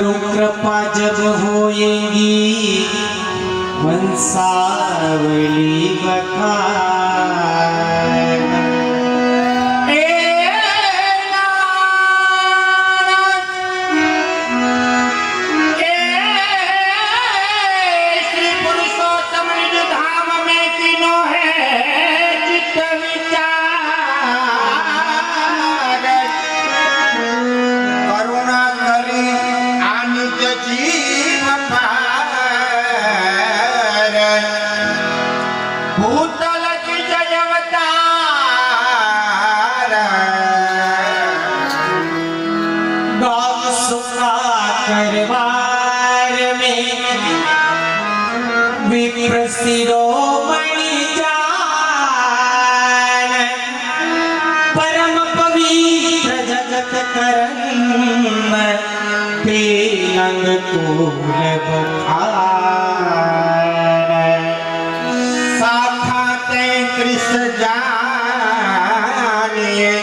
करो कृपा जब होएगी वंशावली बखान। श्री पुरुषोत्तम निज धाम में तीनों है चित्त विचार। करुणा करी आनिज जीव पार। भूतल की जय अवतार। गाँव सुखा करवार में विप्र शिरोमणि जान। परम पवित्र जगत करन पेलंग कूल बखान। साथा ते कृष्ण जानिए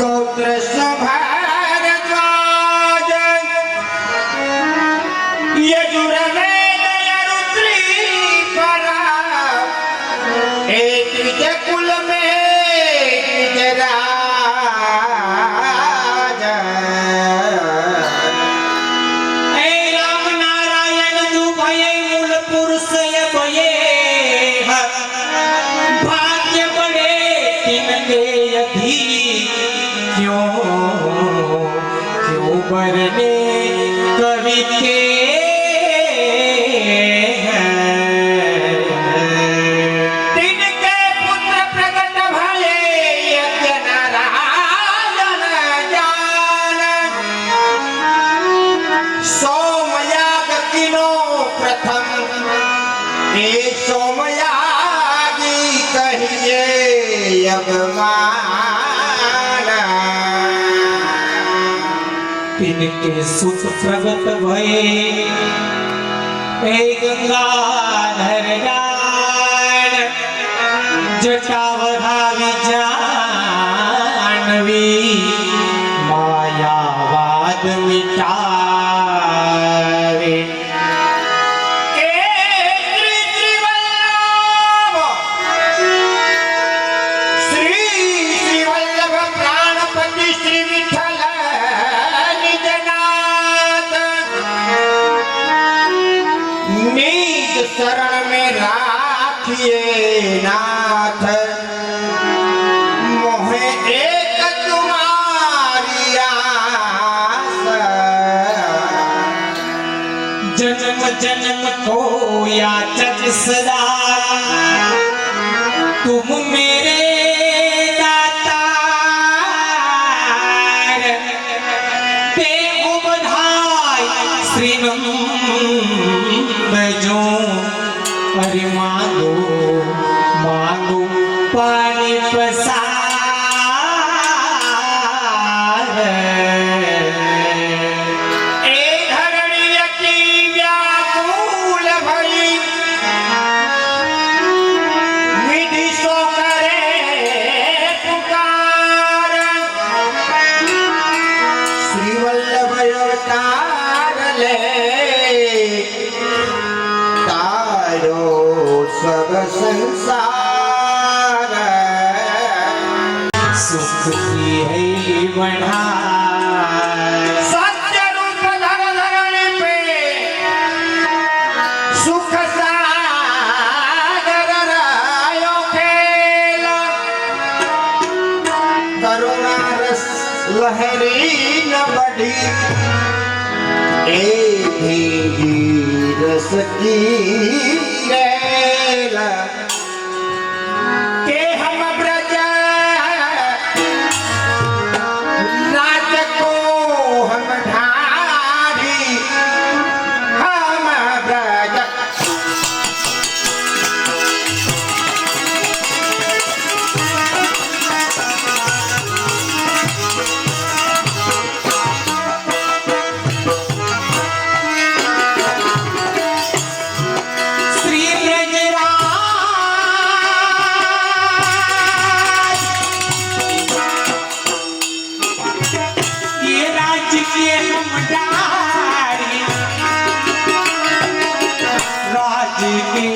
गोत्र भारद्वाज। यजुर्वेद यरुद्री परा एक कुल में एक राज। हे राम नारायण तू भये मूल पुरुष ये भये भाग्य बड़े तिनके यधि। क्यों क्यों बरने कवि के तिनके पुत्र प्रगट भये यज्ञ नारायण जान। सोमयाग किनो प्रथम हे सोमयागी कहिए यज्ञमान। तिनके सुत प्रगट भये हे गंगाधर जान। जटावधावी जानवी मायावाद मिटावे। श्री वल्लभ प्राणपति श्री विठल निजनाथ। नीत शरण में राखिए नाथ। मोहे एक तुम्हारी आस। जन्म जन्म को याचक सदा तुम मेरे दातार। देहु बधाई श्रीनंद जो अरे मांगो मांगो पानी पसार। ए धरणी की व्याकुल भई विधि सो करे पुकार। श्री वल्लभ अवतार ले तारो सब संसार। सुख की है बढ़ाई। सत्य रूप धर धरणी पे सुख सागर रायो खेला। करुणा रस लहरी न बढ़ी एक ही रस की रेला। के हम ब्रज राज को हम ढारी हम ब्रज। श्री ब्रजराज के हम डारी राज के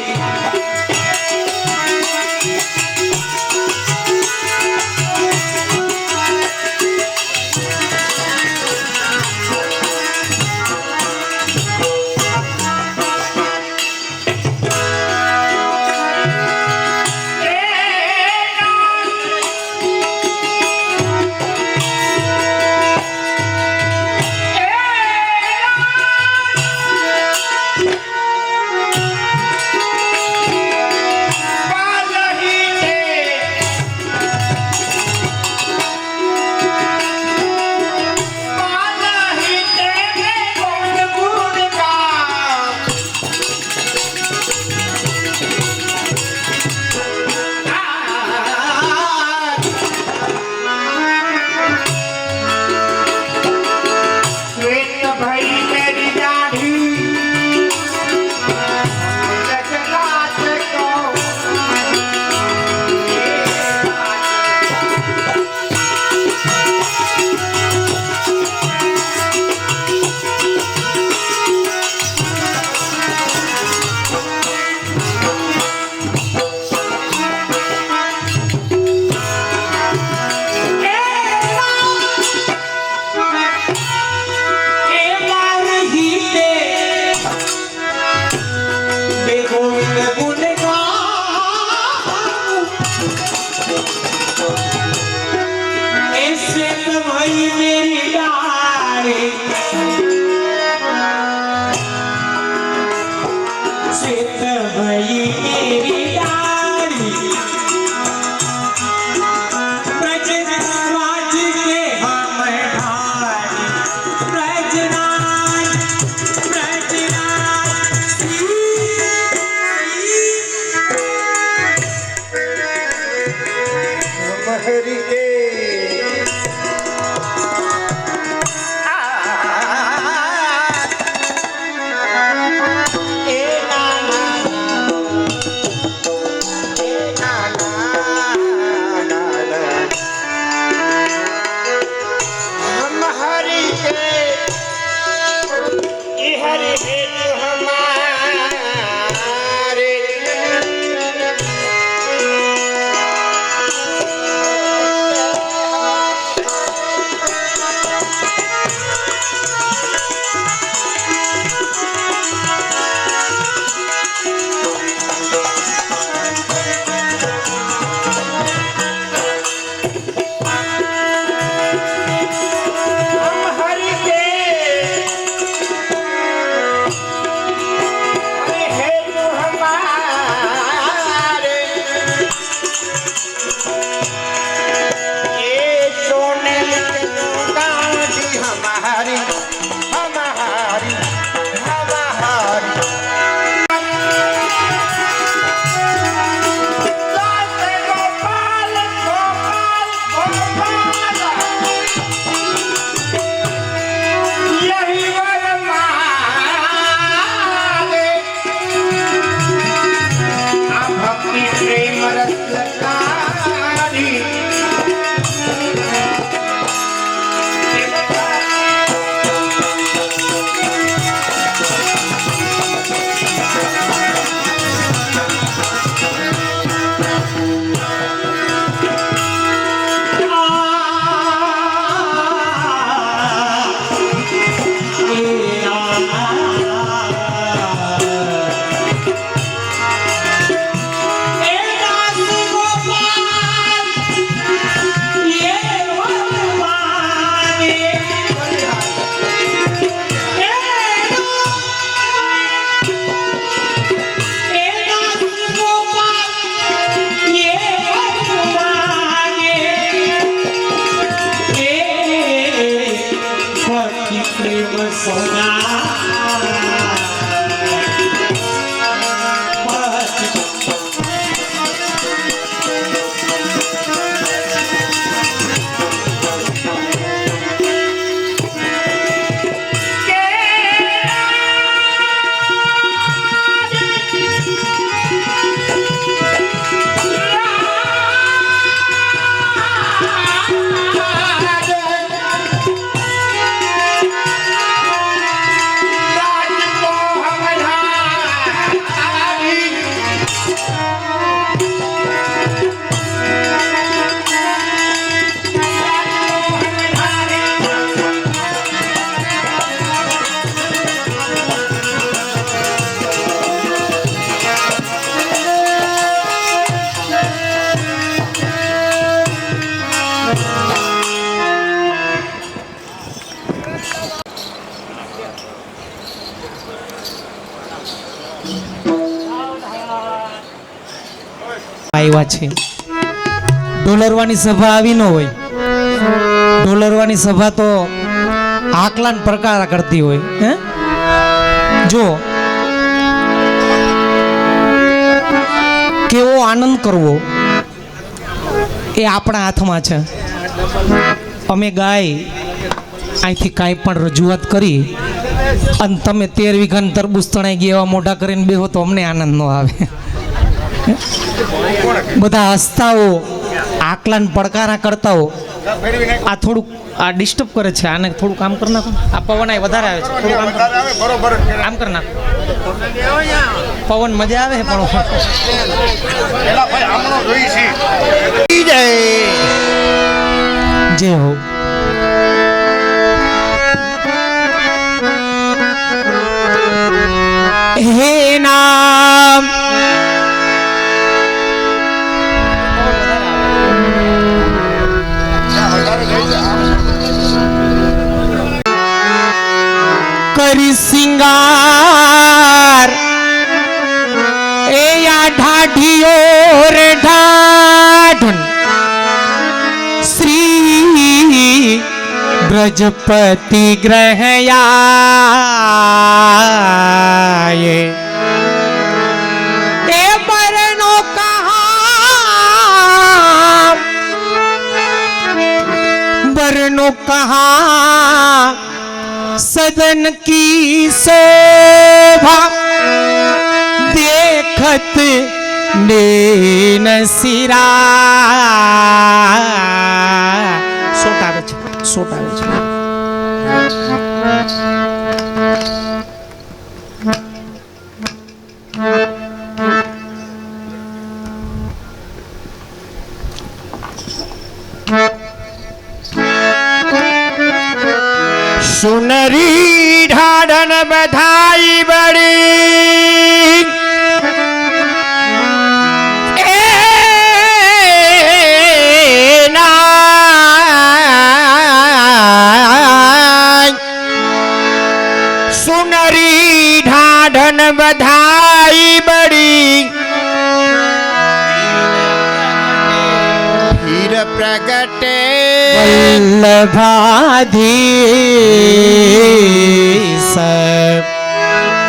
આવ્યા છે. ઢોલરવાની સભા આવી ન હોય. ઢોલરવાની સભા તો આકલાન પ્રકાર કરતી હોય. હે જો કેવો આનંદ કરવો એ આપણા હાથમાં છે. અમે ગાય અહીંથી કાંઈ પણ રજૂઆત કરી અને તમે 13 વીઘાની તરબૂચ તણાઈ ગયા એવા મોઢા કરીને બેહો તો અમને આનંદ ન આવે. બધા હસતાઓ આકલાન પડકારા કરતાઓ આ થોડુંક આ ડિસ્ટર્બ કરે છે. આને થોડું કામ કરી નાખો. આ પવન આ વધારે આવે છે. થોડું કામ કરી નાખો. પવન મજા આવે પણ જય હો. હે નામ કરી સિંગાર એ યા ઢાઢીઓ રે ઢાઢન શ્રી ब्रजपति ग्रहयाये ए बरनो कहा सदन की शोभा देखत नैन सिरा. સોટ આવે છે. સુનરી ઢાઢન બધાઈ બળી સુનરી ઢાઢન બધાઈ બળી ફિર પ્રગટે વલ્લભાધીશ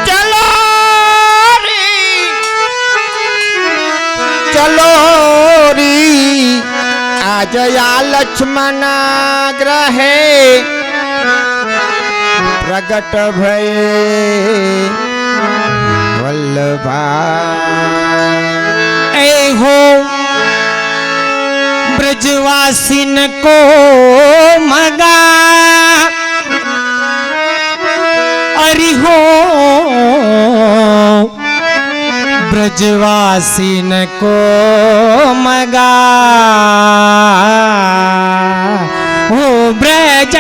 ચલો રી આજયા લક્ષ્મણ ગ્રહે પ્રગટ ભય વલ્લભા. ए हो ब्रजवासिन को मगा अरि हो ब्रजवासिन को मगा हो ब्रज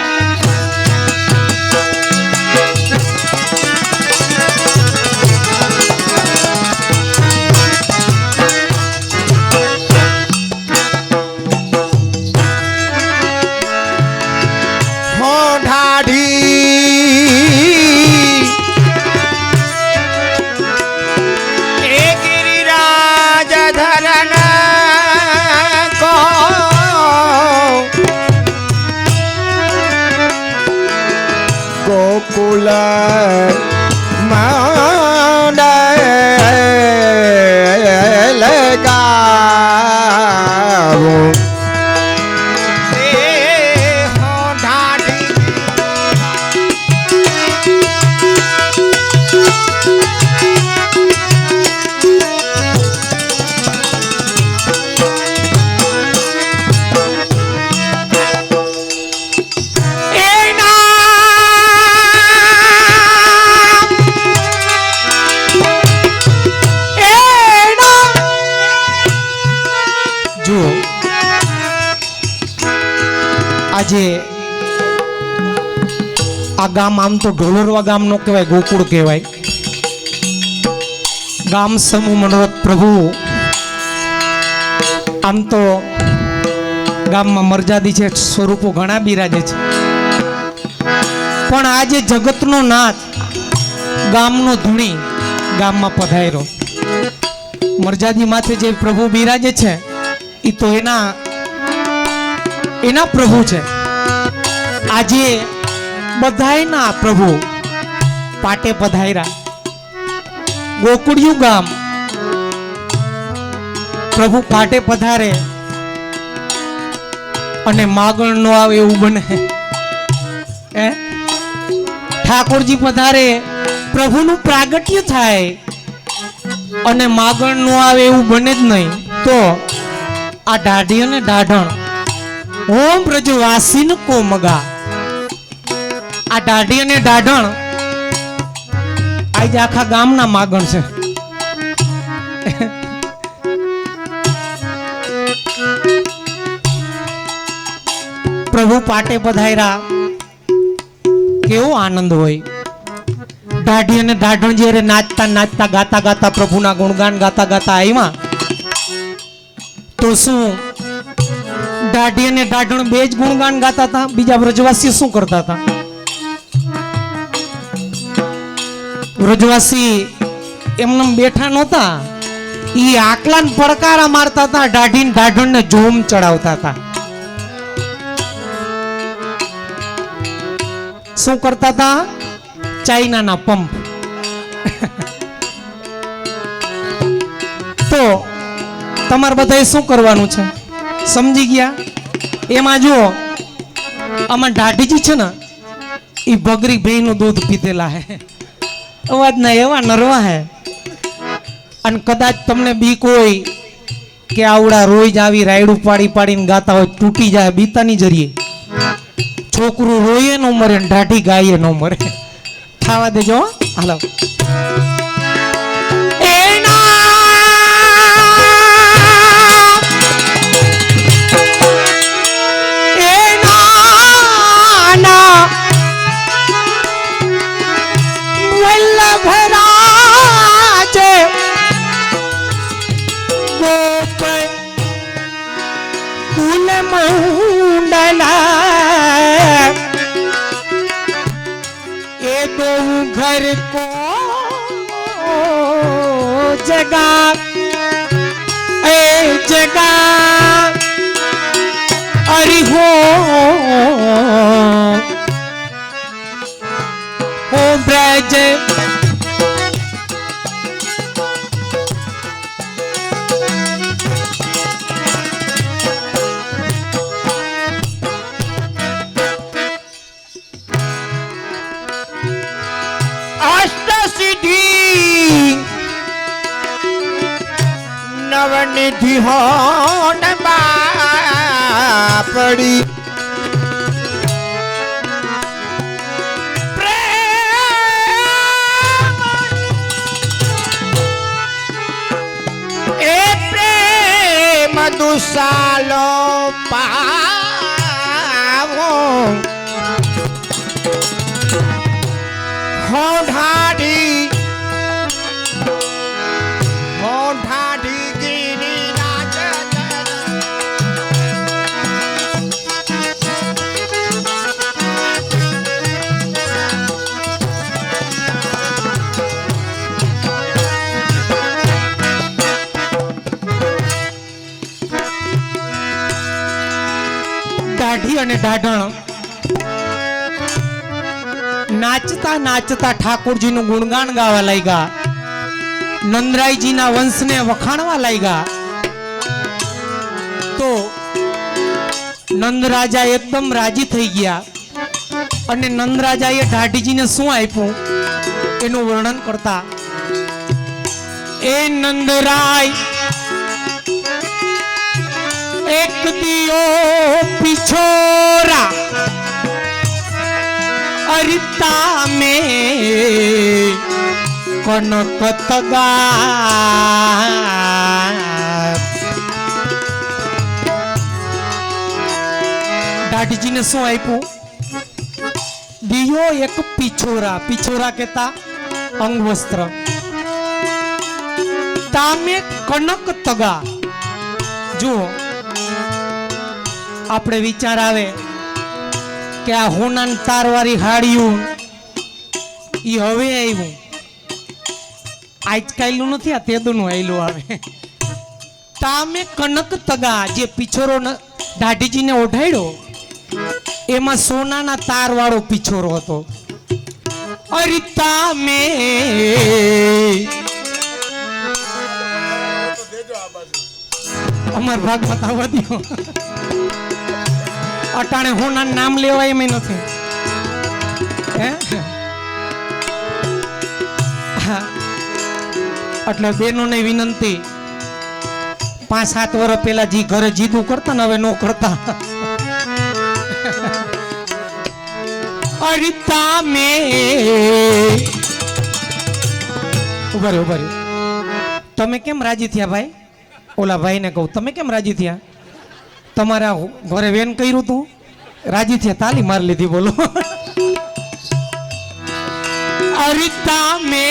ગોકુલ માંડલ ગાવો આજે આ ગામ આમ તો ઢોલરવા ગામ નો કહેવાય, ગોકુળ કહેવાય. ગામ સમૂહ મનોરથ પ્રભુ આમ તો ગામમાં મર્યાદી છે, સ્વરૂપો ઘણા બિરાજે છે, પણ આજે જગતનો નાથ ગામનો ધૂણી ગામમાં પધાર્યો. મરજાદી માથે જે પ્રભુ બિરાજે છે એ તો એના પ્રભુ છે. આજે બધાયના પ્રભુ પાટે પધાર્યા. ગોકુળિયું ગામ પ્રભુ પાટે પધારે અને માગણ નો આવે એવું બને. ઠાકોરજી પધારે, પ્રભુનું પ્રાગટ્ય થાય અને માગણ નો આવે એવું બને જ નહીં. તો આ ઢાઢી અને ઢાઢણ ઓમ બ્રજવાસીન કો મગા, આ ઢાઢી અને ઢાઢણ આજે આખા ગામના માગણ છે. પ્રભુ પાટે પધાર્યા, કેવો આનંદ હોય. ઢાઢી અને ઢાઢણ જ્યારે નાચતા નાચતા ગાતા ગાતા પ્રભુના ગુણગાન ગાતા ગાતા આવ્યા તો શું ઢાઢી અને ઢાઢણ બે જ ગુણગાન ગાતા હતા? બીજા વ્રજવાસી શું કરતા હતા? વ્રજવાસી એમને બેઠા નહોતા, ઈ આકલાન પડકારા મારતા હતા, ઢાઢી ને ઢાઢણ ને જોમ ચડાવતા હતા. શું કરતા હતા? ચાઇનાના પંપ. તો તમારે બધાએ શું કરવાનું છે સમજી ગયા? એમાં જો આમાં ઢાઢીજી છે ને એ બગરી ભેંનું દૂધ પીધેલા હે, અવાજ ના એવા નરવા હે. અને કદાચ તમને બીક હોય કે આવડા રોજ આવી રાયડું પાડી પાડીને ગાતા હોય, તૂટી જાય બીતાની જરીએ. છોકરું રોયે નો મરે, ઢાઢી ગાયે નો મરે. ખાવા દેજો હાલો. घर को जगा ए जगा अरे हो ब्रज निधि हो न पड़ी प्रेम दुसालो पावो हो ढाडी ઢાઢી અને ઢાઢણ નાચતા નાચતા ઠાકોરજીનું ગુણગાન ગાવા લાગ્યા, નંદરાયજીના વંશને વખાણવા લાગ્યા. તો નંદરાજા એકદમ રાજી થઈ ગયા અને નંદરાજાએ ઢાઢીજીને શું આપ્યું એનું વર્ણન કરતા, એ નંદરાય एक दियो पिछोरा अरिता में कनक तगा ઢાઢીજીને શું આપ્યું? દિયો એક પિછોરા. પિછોરા કેતા અંગવસ્ત્ર. તામે કનક તગા. જુઓ આપણે વિચાર આવે કે આ હોનાન તારવાળી હાડિયું ઈ હવે આવ્યું, આજકાલનું નથી, આ તેદુનું આયલું આવે. તામે કનક તગા જે પીછોરો દાઢીજીને ઓઢાડ્યો એમાં સોનાના તાર વાળો પીછોરો હતો. અરિતા મે અમાર ભાગમાં તો આવવા દ્યો. અટાણે હોના નામ લેવાય એમ નથી. હે હા, એટલે બેનોને વિનંતી, 5-7 વર્ષ પહેલા જી ઘરે જીદું કરતા ને હવે નો કરતા. અરિતા મે ઉભા તમે કેમ રાજી થયા ભાઈ? ઓલા ભાઈને કહું, તમે કેમ રાજી થયા? તમારા ઘરે વેન કર્યું તું, રાજી થયા, તાલી માર લીધી. બોલો. અરિતા મે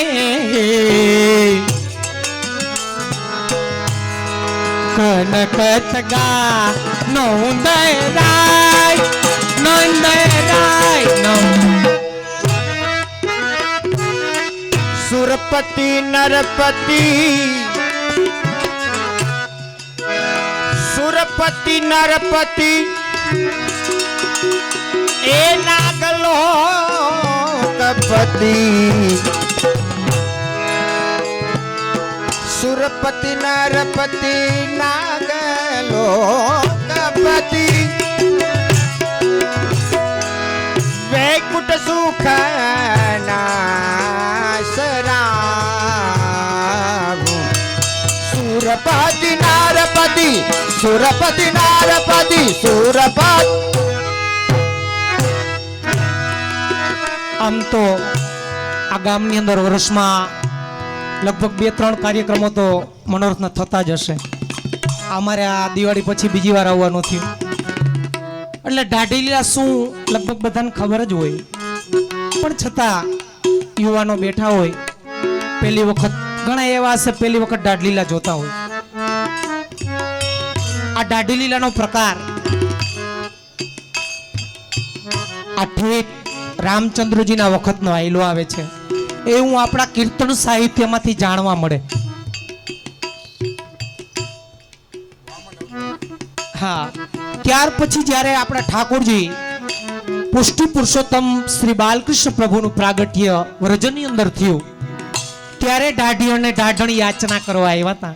કનક તગા નંદરાય સુરપતિ નરપતિ સુરપતિ નરપતિ એ નાગલો કપતિ સુરપતિ નરપતિ નાગલો કપતિ વૈકુંઠ સુખ નાસરાવું સુરપતિ નારપતિ સુરપતિ નારપતિ સુરપતિ. આમ તો આ ગામની અંદર વર્ષમાં લગભગ 2-3 કાર્યક્રમો તો મનોરથના થતા જ હશે. અમારે આ દિવાળી પછી બીજી વાર આવવાનું થયું. એટલે દાઢીલીલા શું લગભગ બધાને ખબર જ હોય, પણ છતાં યુવાનો બેઠા હોય, પહેલી વખત ઘણા એવા હશે પહેલી વખત દાઢલીલા જોતા હોય. આ દાઢીલીલાનો પ્રકાર આ ઠેઠ રામચંદ્રજીના વખતનો આયલો આવે છે. એવું આપણા કીર્તન સાહિત્યમાંથી જાણવા મળે. હા, ત્યાર પછી જ્યારે આપણા ઠાકોરજી પુષ્ટિ પુરુષોત્તમ શ્રી બાલકૃષ્ણ પ્રભુનું પ્રાગટ્ય વ્રજની અંદર થયું, ત્યારે દાઢી અને દાઢણ યાચના કરવા આવ્યા હતા.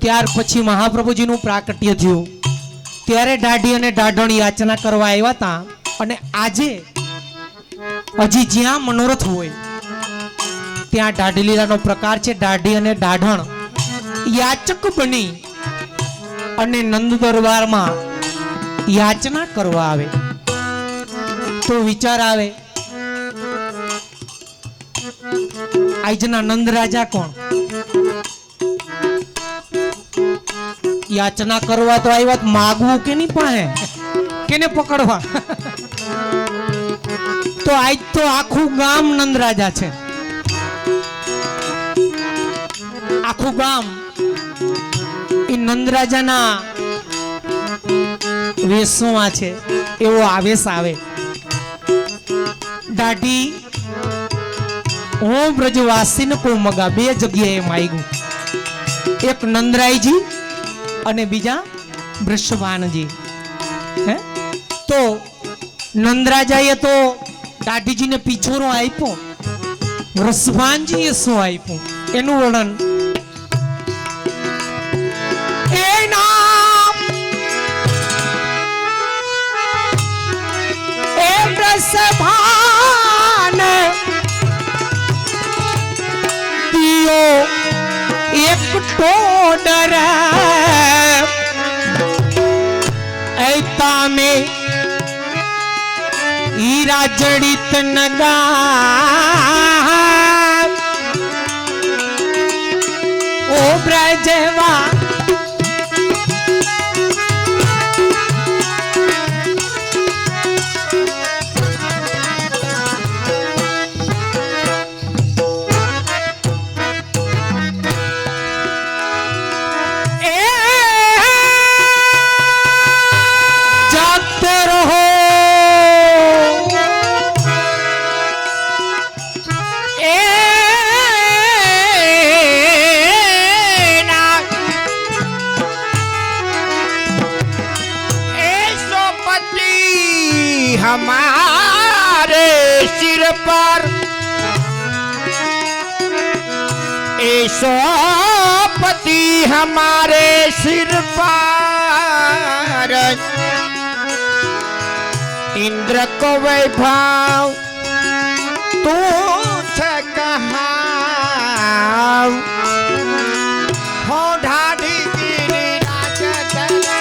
ત્યાર પછી મહાપ્રભુજીનું પ્રાગટ્ય થયું, ત્યારે દાઢી અને દાઢણ યાચના કરવા આવ્યા હતા. અને આજે હજી જ્યાં મનોરથ હોય ત્યાં દાઢીલીલાનો પ્રકાર છે. દાઢી અને દાઢણ યાચક બની અને નંદ દરબારમાં યાચના કરવા આવે તો વિચાર આવે, આજના નંદ રાજા કોણ? યાચના કરવા તો આવ્યા, માગવું કે નહીં પાસે કેને પકડવા? તો આજ તો આખું ગામ નંદ રાજા છે. આખું ગામ એ નંદ રાજાના વેશમાં છે, એવો આવેશ આવે. દાઢી હું બ્રજવાસીને કોઈ મગા 2 જગ્યાએ માગ્યું, એક નંદરાયજી અને બીજા વૃષભાનજી. હે તો નંદરાજાએ તો દાઢીજીને પીછોરો આપ્યો, વૃષભાનજીએ શું આપ્યું એનું વર્ણન સભાન દિયો એક ટોડર ऐता में हीरा जड़ित नगा ओ ब्रजवा पर ऐसो पति हमारे सिर पर इंद्र को वैभव तू कहा हो ढाढ़ी गिरिराज चले।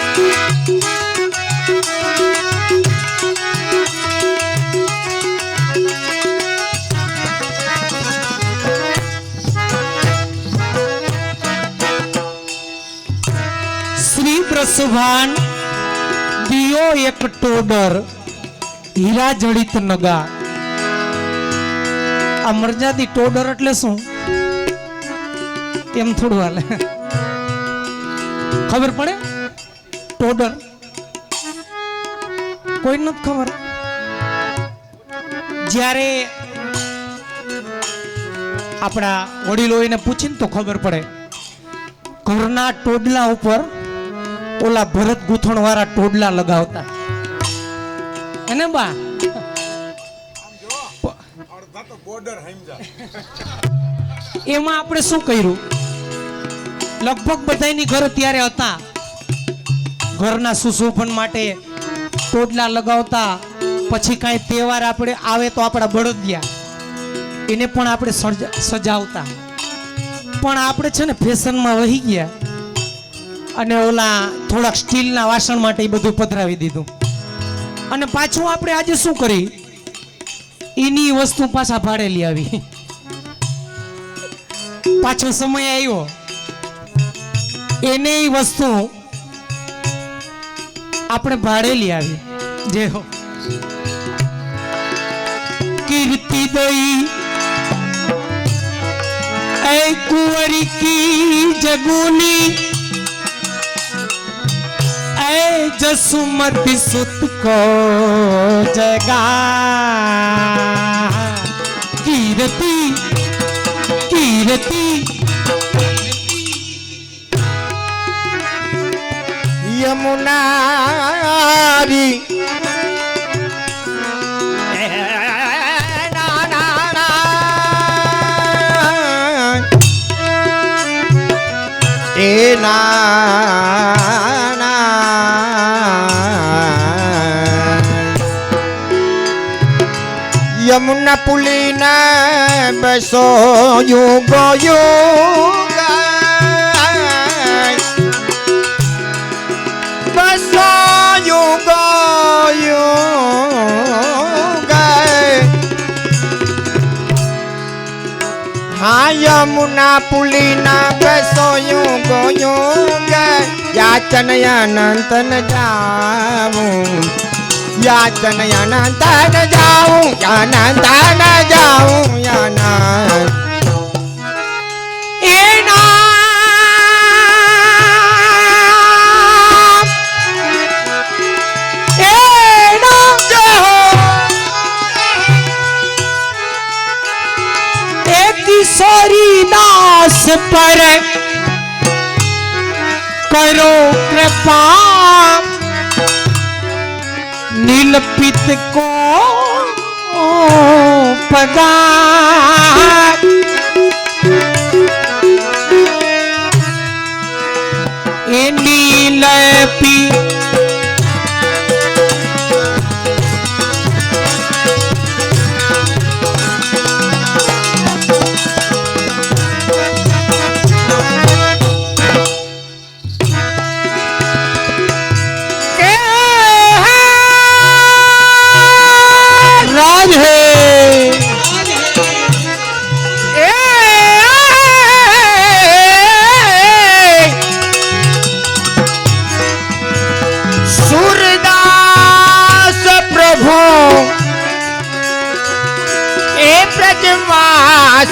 શ્રી પ્રસુભાન દિયો એક ટોડર હીરા જડિત નગા. આ મરજાદી ટોડર એટલે શું એમ થોડું હાલે ખબર પડે? ટોડર કોઈ નથી ખબર. જ્યારે આપણા વડીલો એને પૂછીને તો ખબર પડે. ઘરના ટોડલા ઉપર ઓલા ભરત ગૂંથણ વાળા ટોડલા લગાવતા એને બા એમાં આપણે શું કર્યું? લગભગ બધાની ઘર ત્યારે હતા. ઘરના સુશોભન માટે ટોડલા લગાવતા. પછી કાંઈ તહેવાર આપણે આવે તો આપણા બળદિયા એને પણ આપણે સજાવતા. પણ આપણે છે ને ફેશનમાં વહી ગયા અને ઓલા થોડાક સ્ટીલના વાસણ માટે એ બધું પધરાવી દીધું. અને પાછું આપણે આજે શું કરી? એની વસ્તુ પાછા ભાડે લઈ આવી. પાછો સમય આવ્યો એને એ વસ્તુ આપણે ભાડે લઈ આવી. જે હો કીર્તિ દઈ ऐ कुंवरी की जगुनी ऐ जसुमती सुत को जगा कीर्ति कीर्ति यमुनारी यमुना पुलिना बसो युगो युग बसो युगो युग हाँ यमुना पुलिना बसो युगो युग याचन अनंतन जाऊं याचन अनंतन जाऊं अनंतन जाऊं किशोरी दास पर करो कृपा नीलपित को पगार ए नीलपी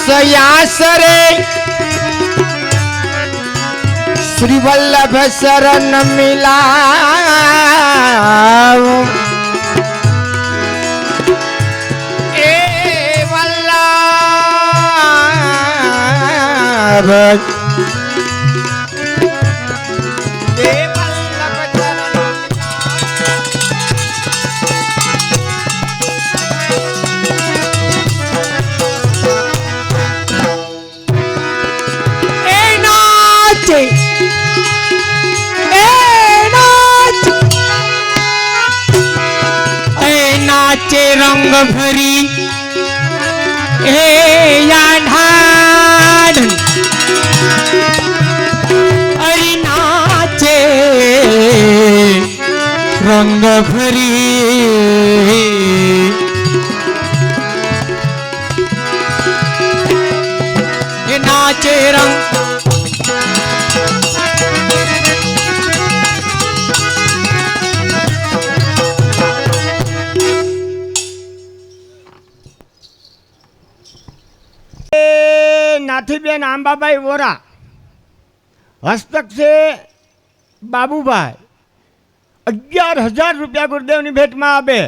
सयासरे श्री वल्लभ शरण मिला ए वल्लभ રંગ ભરી એ યાઢાડ અરી નાચે રંગ ભરી એ નાચે રંગ નાથીબેન આંબાભાઈ વોરા, હસ્તક છે બાબુભાઈ, 11,000 રૂપિયા ગુરુદેવની ભેટમાં આપે.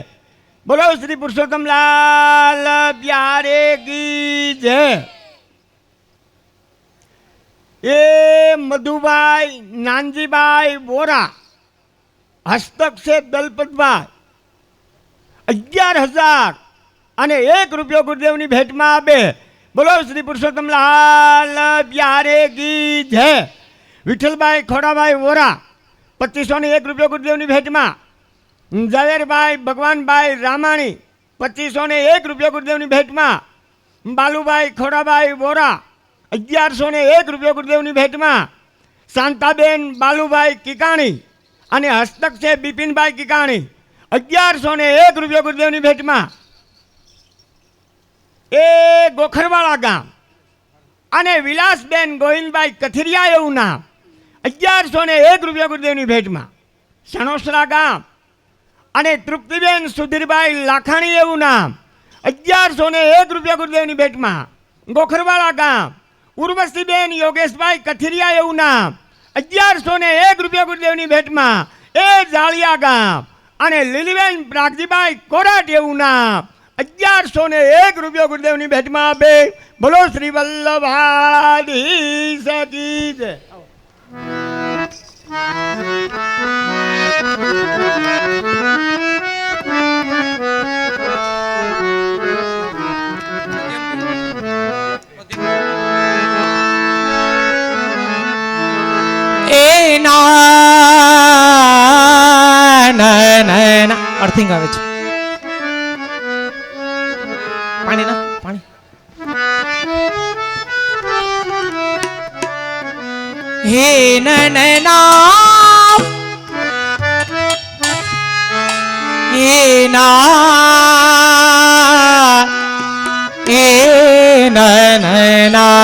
બોલો શ્રી પુરુષોત્તમલાલ પ્યારે કી જય. એ મધુભાઈ નાનજીભાઈ વોરા, હસ્તક છે દલપતભાઈ, 11,000 અને 1 રૂપિયો ગુરુદેવની ભેટમાં આપે. બોલો શ્રી પુરુષોત્તમલાલ પ્યારે કી જય. વિઠ્ઠલભાઈ ખોડાભાઈ વોરા, 2501 રૂપિયો ગુરુદેવની ભેટમાં. ઝવેરભાઈ ભગવાનભાઈ રામાણી, 2501 રૂપિયો ગુરુદેવની ભેટમાં. બાલુભાઈ ખોડાભાઈ વોરા, 1101 રૂપિયો ગુરુદેવની ભેટમાં. શાંતાબેન બાલુભાઈ કિકાણી અને હસ્તક છે બિપિનભાઈ કિકાણી, 1101 રૂપિયો ગુરુદેવની ભેટમાં. એ ગોખરવાળા ગામ અને વિલાસબેન ગોહિલભાઈ કથિરિયા એવું નામ, 1101 રૂપિયા ગુરુદેવની ભેટમાં. સણોસરા ગામ અને તૃપ્તિબેન સુધીરભાઈ લાખાણી એવું નામ, 1101 રૂપિયા ગુરુદેવની ભેટમાં. ગોખરવાળા ગામ ઉર્વશીબેન યોગેશભાઈ કથિરિયા એવું નામ, 1101 રૂપિયા ગુરુદેવની ભેટમાં. એ જાળિયા ગામ અને લીલીબેન પ્રાગજીભાઈ કોરાટ એવું નામ, 1101 રૂપિયા ગુરુદેવની ભેટમાં આપે. બોલો શ્રી વલ્લભાધીશ કી જય. એ ના અર્થિંગ આવે છે. પાણી ના પાણી. હે નનના હે ના હે નનના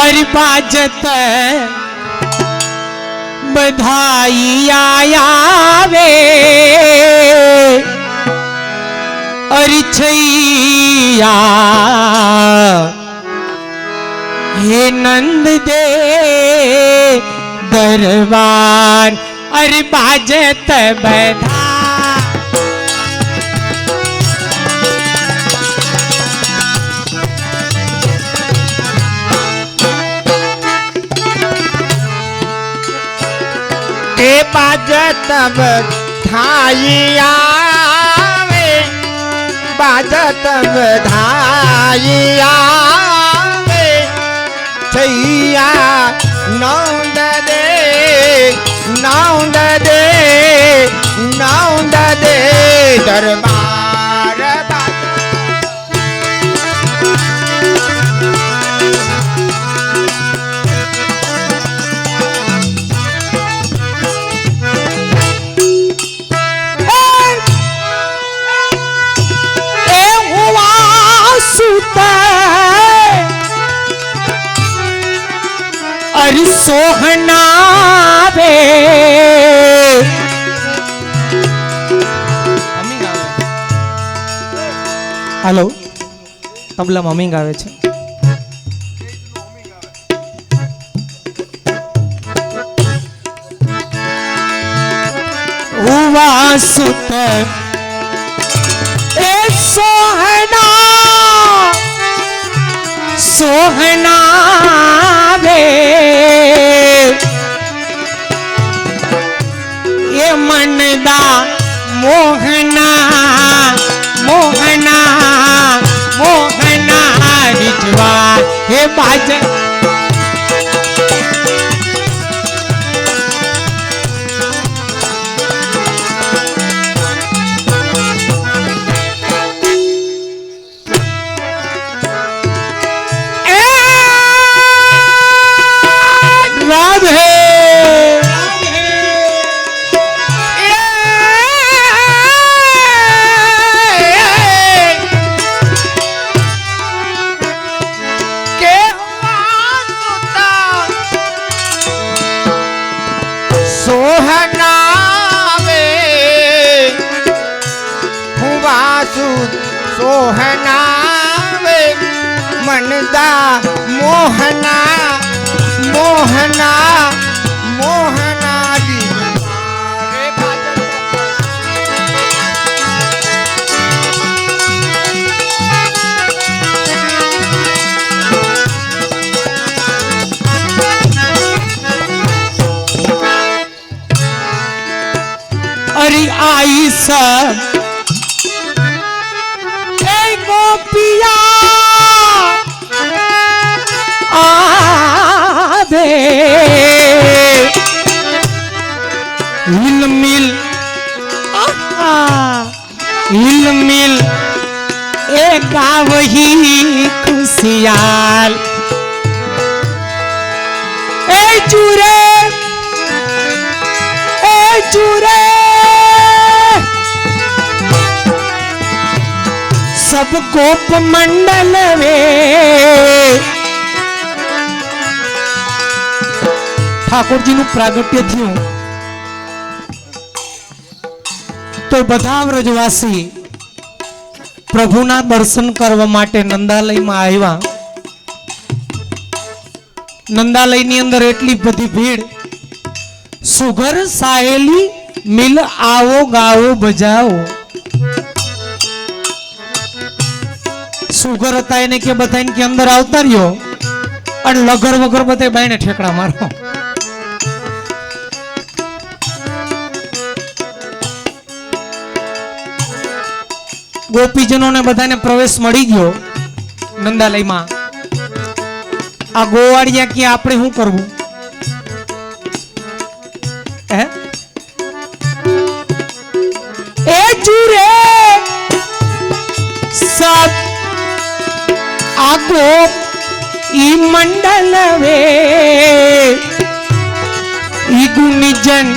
અરે બાજત બધાઈ આવે અરે છૈયા હે નંદ દે દરબાર અરે બાજત બધા એ બાજત બધાઈ આવે, બાજત બધાઈ આવે, છૈયા નંદ દે નંદ દે નંદ દે દરબાર અરે સોહના બે હાલો તબલા મમિંગ આવે છે. હુવા સુત એ સોહના સોહના બે એ મનદા મોહના મોહના મોહના રીજવા હે બાજ સુદ સોહનાવે મનદા મોહના મોહના મોહનારી રે બાદલ अरे आई सब ए गोपिया आधे हिल मिल हिल मिल ए गाव ही खुशियाल ए चूरे चूरे सब गोप मंडल वे ઠાકોરજી નું પ્રાગટ્ય થયું તો બધા વ્રજવાસી પ્રભુના દર્શન કરવા માટે નંદાલયમાં આવ્યા. નંદાલયની અંદર એટલી બધી ભીડ. સુઘર સાહેલી મિલ આવો ગાવો બજાવો. સુઘર હતા એને કે બધાને કે અંદર આવતા રહ્યો અને લગર વગર બધા બાઈને ઠેકડા મારો. ગોપીજનોને બધાને પ્રવેશ મળી ગયો નંદાલયમાં. આ ગોવાળિયા કે આપણે શું કરવું? ए चूरे सब आगो ई मंडल वे ई गुनिजन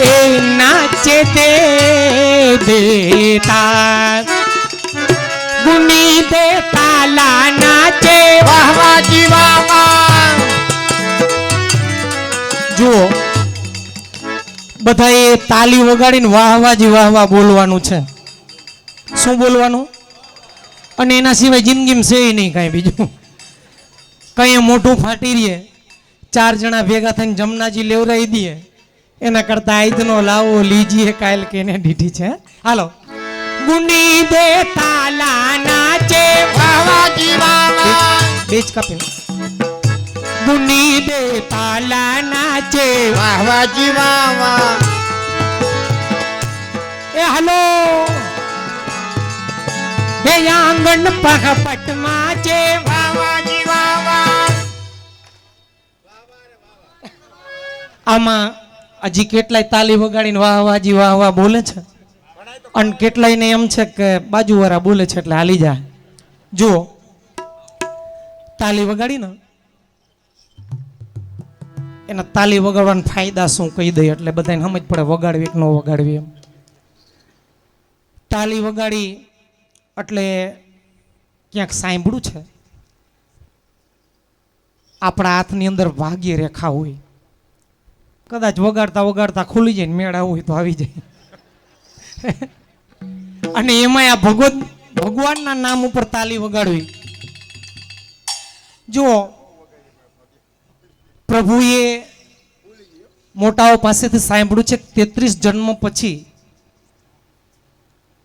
ए नाचे दे देता गुनी दे ताला नाचे वाह वाह जीवा જો બધાએ તાલી વગાડીને વાહ વાહ બોલવાનું છે. શું બોલવાનું? અને એના સિવાય જિંદગીમાં છે નહીં કાંઈ બીજું. કઈ મોઢું ફાટી રહીએ, 4 જણા ભેગા થઈને જમનાજી લેવરાઈ દઈએ એના કરતા આઈદનો લાવો લીજીએ કાલ કેને દીધી છે. હાલો. ગુની દે તાલા નાચે વાહ વાહ બેચ કાપી ગુની દે તાલા નાચે વાહ વાહ જી વાહ વાહ. એ હલો હે આંગણ પગપટ માચે વાહ વાહ જી વાહ વાહ. આમાં હજી કેટલાય તાલી વગાડીને વાહ વાહ બોલે છે અને કેટલાય ને એમ છે કે બાજુવાળા બોલે છે એટલે હાલી જાય. જો તાલી વગાડી ને એના તાલી વગાડવાના ફાયદા શું કહી દઈએ એટલે બધાને સમજ પડે વગાડવી કે ન વગાડવી એમ. તાલી વગાડી એટલે ક્યાંક સાંભળ્યું છે આપણા હાથની અંદર ભાગ્ય રેખા હોય, કદાચ વગાડતા વગાડતા ખુલી જાય ને મેળા હોય તો આવી જાય. અને એમાં આ ભગવાનના નામ ઉપર તાલી વગાડવી. જો પ્રભુએ મોટાઓ પાસેથી સાંભળ્યું છે 33 જન્મ પછી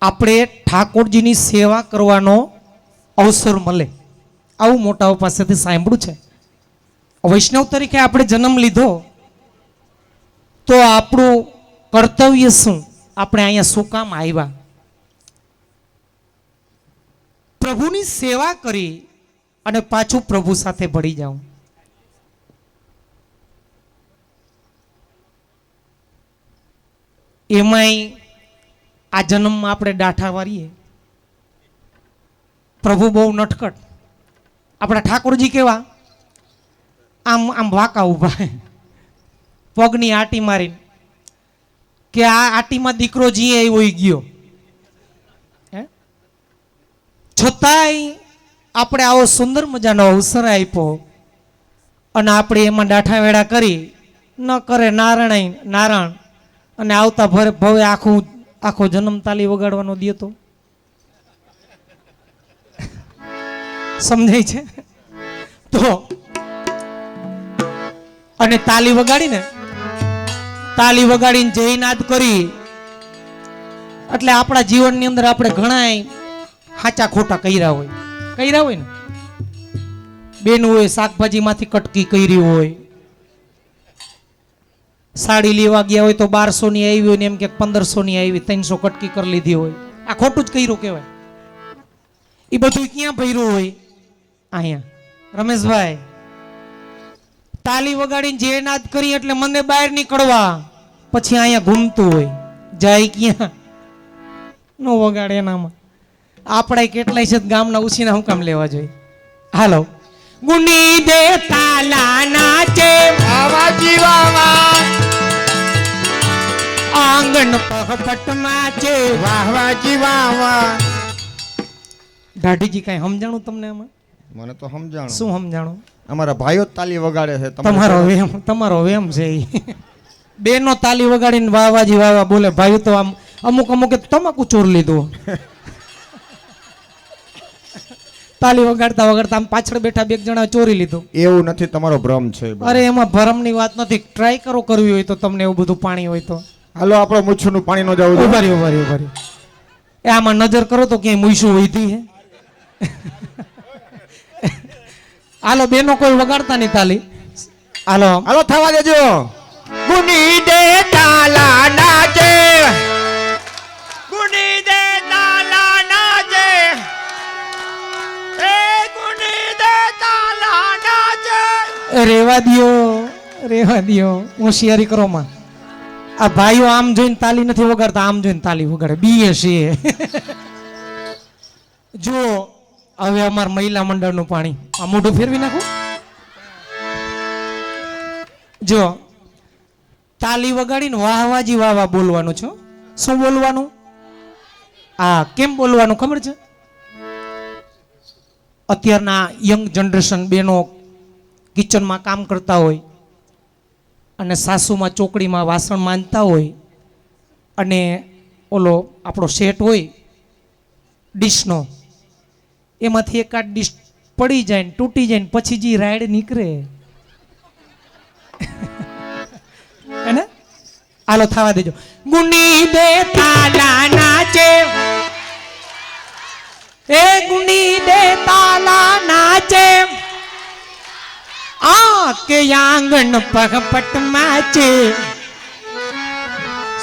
આપણે ઠાકોરજીની સેવા કરવાનો અવસર મળે, આવું મોટાઓ પાસેથી સાંભળ્યું છે. વૈષ્ણવ તરીકે આપણે જન્મ લીધો તો આપણું કર્તવ્ય શું? આપણે અહીંયા શું કામ આવ્યા? પ્રભુની સેવા કરી અને પાછું પ્રભુ સાથે ભળી જાઉં. એમાંય આ જન્મમાં આપણે ડાઠા વારીએ. પ્રભુ બહુ નટખટ. આપણા ઠાકોરજી કેવા આમ આમ વાંકા ઊભા, પગની આટી મારીને કે આ આટીમાં દીકરો જીએ એવો ગયો. છતાંય આપણે આવો સુંદર મજાનો અવસર આપ્યો અને આપણે એમાં ડાઠા વેડા કરી ન કરે નારાયણ અને આવતા ભવે આખું આખો જન્મ તાલી વગાડવાનો દે તો સમજાય છે તો અને તાલી વગાડીને જયનાદ કરી એટલે આપણા જીવનની અંદર આપણે ઘણા સાચા ખોટા કર્યા હોય ને બેન હોય શાકભાજીમાંથી કટકી કરી હોય, સાડી લેવા ગયા હોય તો 1200 ની આવી હોય ને એમ કે 1500 ની આવી, 300 કટકી કરી લીધી હોય, આ ખોટું જ કર્યું કહેવાય. એ બધું ક્યાં ભર્યું હોય? અહીંયા રમેશભાઈ તાલી વગાડીને જયનાદ કરી એટલે મને બહાર નીકળવા, પછી અહીંયા ઘૂમતું હોય જાય ક્યાં નો વગાડે એનામાં. આપણા કેટલાય છે ગામના ઉછીના હું કામ લેવા જોઈએ? હાલો ગુની દે તાલા નાચે વાવાજી વાવા, આંગણ પહપટ માચે વાવાજી વાવા. દાઢીજી કઈ સમજાણું તમને આમાં? મને તો સમજાણું. શું સમજાણું? અમારા ભાઈઓ જ તાલી વગાડે છે. તમારો વેમ છે ઈ. બેનો તાલી વગાડીને વાવાજી વાવા બોલે, ભાઈ તો આમ અમુક તમાકુ ચોર લીધો. તાલી વગાડતા આમ પાછળ બેઠા બે જણા ચોરી લીધું. એવું નથી, તમારો ભ્રમ છે. અરે એમાં ભરમની વાત નથી. ટ્રાય કરો કરવી હોય તો તમને એવું બધું પાણી હોય તો. હાલો આપણો મૂછું પાણી નો જવું. ઉભારી એ આમાં નજર કરો તો ક્યાંય મૂછું હોઈતી હે. હાલો બેનો કોઈ વગાડતા નહીં તાલી. હાલો થવા દેજો. ગુની દે તાલા નાચે, ગુની દે તાલા નાચે, એ ગુની દે તાલા નાચે. રેવા દ્યો હોશિયારી કરો માં. આ ભાઈઓ આમ જોઈને તાલી નથી વગાડતા, આમ જોઈને તાલી વગાડે. બીએ છે. જો હવે અમાર મહિલા મંડળનું પાણી આ મોઢું ફેરવી નાખું. જો તાલી વગાડીને વાહવાજી વાવા બોલવાનું છે. શું બોલવાનું? કેમ બોલવાનું ખબર છે? અત્યારના યંગ જનરેશન બેનો કિચનમાં કામ કરતા હોય અને સાસુમાં ચોકડીમાં વાસણ માંજતા હોય અને ઓલો આપણો સેટ હોય ડીશનો, એમાંથી એકાદ ડીશ પડી જાય ને તૂટી જાય ને પછી જે રાઈડ નીકળે એને હાલો થવા દેજો. ગુની દે તાલા નાચે, એ ગુની દે તાલા નાચે, કે આંગણ પગપટ માચે.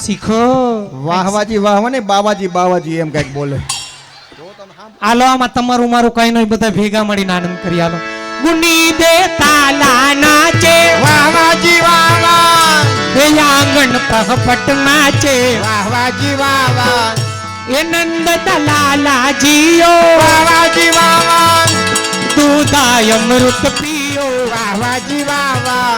શીખો. વાહવાજી વાહવા ને બાવાજી એમ કઈક બોલે. હાલો આમાં તમારું મારું કઈ નહીં, બધા ભેગા મળીને આનંદ કરી. હાલો ગુની દે તાલા નાચે, વાહવાજી વાવા, એ આંગણ પગપટ માચે, વાહવાજી વાવા, એ નંદ દલાલા જીઓ, વાહવાજી વાવા, દૂધાય અમૃત પીઓ, વાહવાજી વાવા,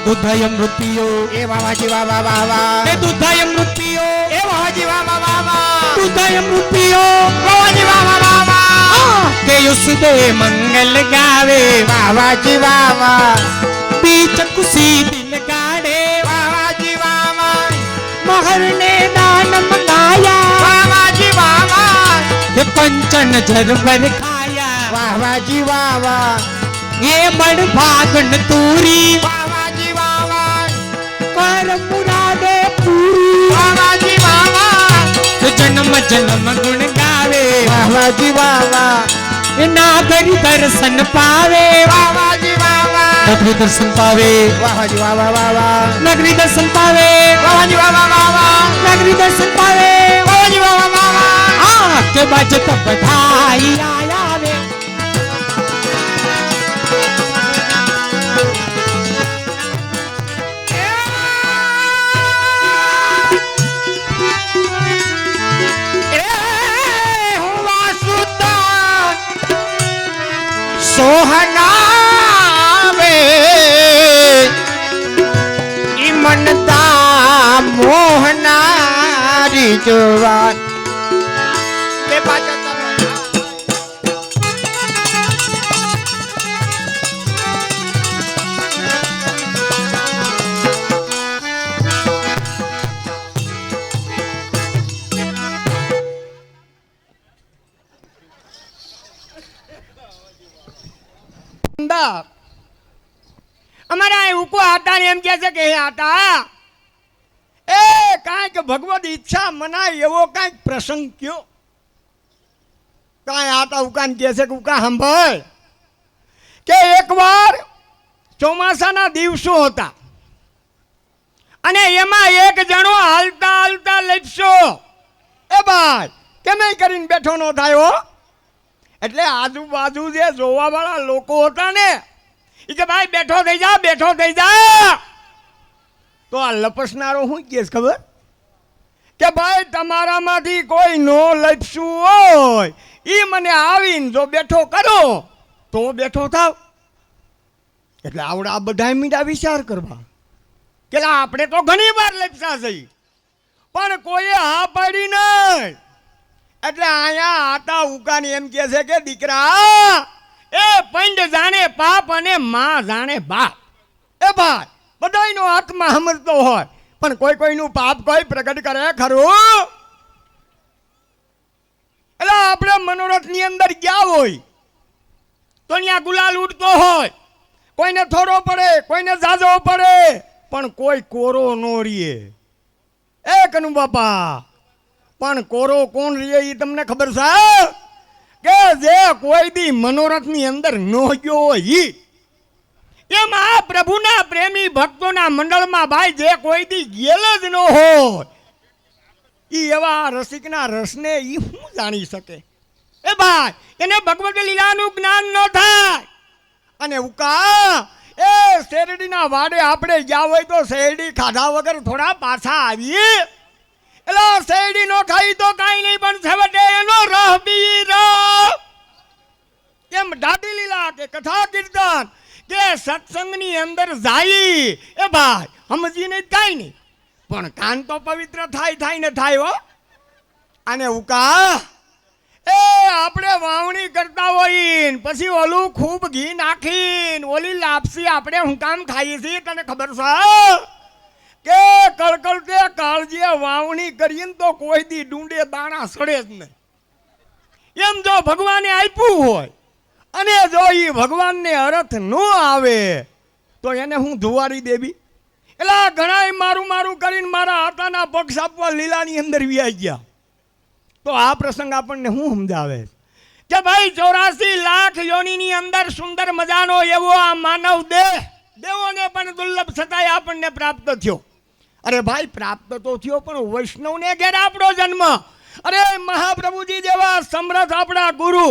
દૂધાય અમૃત પીઓ, એ વાહવાજી વાવા વાવા, એ દૂધાય અમૃત પીઓ, એ વાહવાજી વાવા વાવા, દૂધાય અમૃત પીઓ, વાહવાજી વાવા વાવા, કે ઉસદે મંગલ ગાવે, વાહવાજી વાવા, બીચ ખુશી દિલ ગાડે, વાહવાજી વાવા, મહરને દાન મંગાયા, વાહવાજી વાવા, એ કંચન ઝરભર ખાયા, વાહવાજી વાવા, એ બડ ભાગન તૂરી, વાહવાજી વાવા, કર મુરાદે પૂરી, વાહવાજી વાવા, જન્મ ગુણ ગાવે, વાહવાજી વાવા, એ નાગરી દર્શન પાવે, વાહવાજી વાવા, નગરી દર્શન પાવે, વાહવાજી વાવા વાવા, નગરી દર્શન પાવે, વાહવાજી વાવા વાવા, નગરી દર્શન પાવે, વાહવાજી વાવા વાવા, કે બાજત બધાઈ આયા વે. સોહનાવે ઈમનતા મોહનારી જવાન બે પાછા અંદર અમારા અહીં ઉકો આટા ને એમ કહે છે કે હે આટા એ કાંઈક ભગવત ઈચ્છા મનાય એવો કાંઈક પ્રસંગ કયો. કાંઈ આટા ઉકાન કહે છે કે ઉકા સાંભળ કે એકવાર ચોમાસાના દિવસો હતા અને એમાં એક જણો હાલતા હાલતા લપસો. એ ભાઈ કેમે કરીને બેઠો ન થાય હો. એટલે આજુબાજુ જે જોવાવાળા લોકો હતા ને એ કે ભાઈ બેઠો થઈ જા, બેઠો થઈ જા. તો આ લપસનારો શું કહે ખબર કે ભાઈ તમારામાંથી કોઈ નો લપસું હોય એ મને આવીને જો બેઠો કરો તો બેઠો થાવ. એટલે આવડા બધા મીઠા વિચાર કરવા કે આપણે તો ઘણી વાર લપસા છે પણ કોઈએ હા પાડી નહીં. એટલે અહીંયા આટા ઉકાની એમ કહે છે કે દીકરા એ પંડ જાણે પાપ અને માં જાણે બાપ. એ ભાઈ બધાયનો આત્મા સમજતો હોય પણ કોઈ કોઈનું પાપ કોઈ પ્રગટ કરે ખરું. એટલે આપણે મનોરથની અંદર ગયા હોય તો અહીંયા ગુલાલ ઉડતો હોય, કોઈને થોડો પડે કોઈને ઝાઝો પડે પણ કોઈ કોરો નો રીએ. એ કનુ બાપા પણ કોરો કોણ રીએ એ તમને ખબર છે કે જે કોઈ દી મનોરથની અંદર નો ગયો હોય એમાં પ્રભુના પ્રેમી ભક્તોના મંડળમાં ભાઈ જે કોઈ દી ગયેલ જ ન હોય ઈ એવા રસિકના રસને ઈ શું જાણી શકે. એ ભાઈ એને ભગવત લીલાનું જ્ઞાન ન થાય. અને ઉકા એ શેરડીના વાડે આપણે ગયા હોય તો શેરડી ખાધા વગર થોડા પાછા આવીએ. એટલે શેરડી નો ખાઈ તો કાંઈ નહીં પણ છેવટે એનો રહ બી રહ. એમ દાદી લીલા કે કથા કીર્તન કે સત્સંગની અંદર જાય એ ભાઈ સમજીને જ કાંઈ નહીં પણ કાન તો પવિત્ર થાય ને થાય હો. અને ઉકા એ આપણે વાવણી કરતા હોય પછી ઓલું ખૂબ ઘી નાખીને ઓલી લાપસી આપણે હું કામ ખાઈએ છીએ તને ખબર છે કે કળકળતે કાળજીએ વાવણી કરીએ તો કોઈ દી ડુંડે દાણા સડે જ નહીં. એમ જો ભગવાને આપ્યું હોય અને જો એ ભગવાનને અર્થ ન આવે તો એને હું ધુવારી દેવી. એટલે ઘણા મારું મારું કરીને મારા હાથાના પક્ષ આપવા લીલાની અંદર વ્યાઈ ગયા. તો આ પ્રસંગ આપણને શું સમજાવે કે ભાઈ 84 લાખ યોનિની અંદર સુંદર મજાનો એવો આ માનવ દેહ દેવોને પણ દુર્લભ છતાંય આપણને પ્રાપ્ત થયો. અરે ભાઈ પ્રાપ્ત તો થયો પણ વૈષ્ણવને ઘેર આપણો જન્મ. અરે મહાપ્રભુજી જેવા સમર્થ આપણા ગુરુ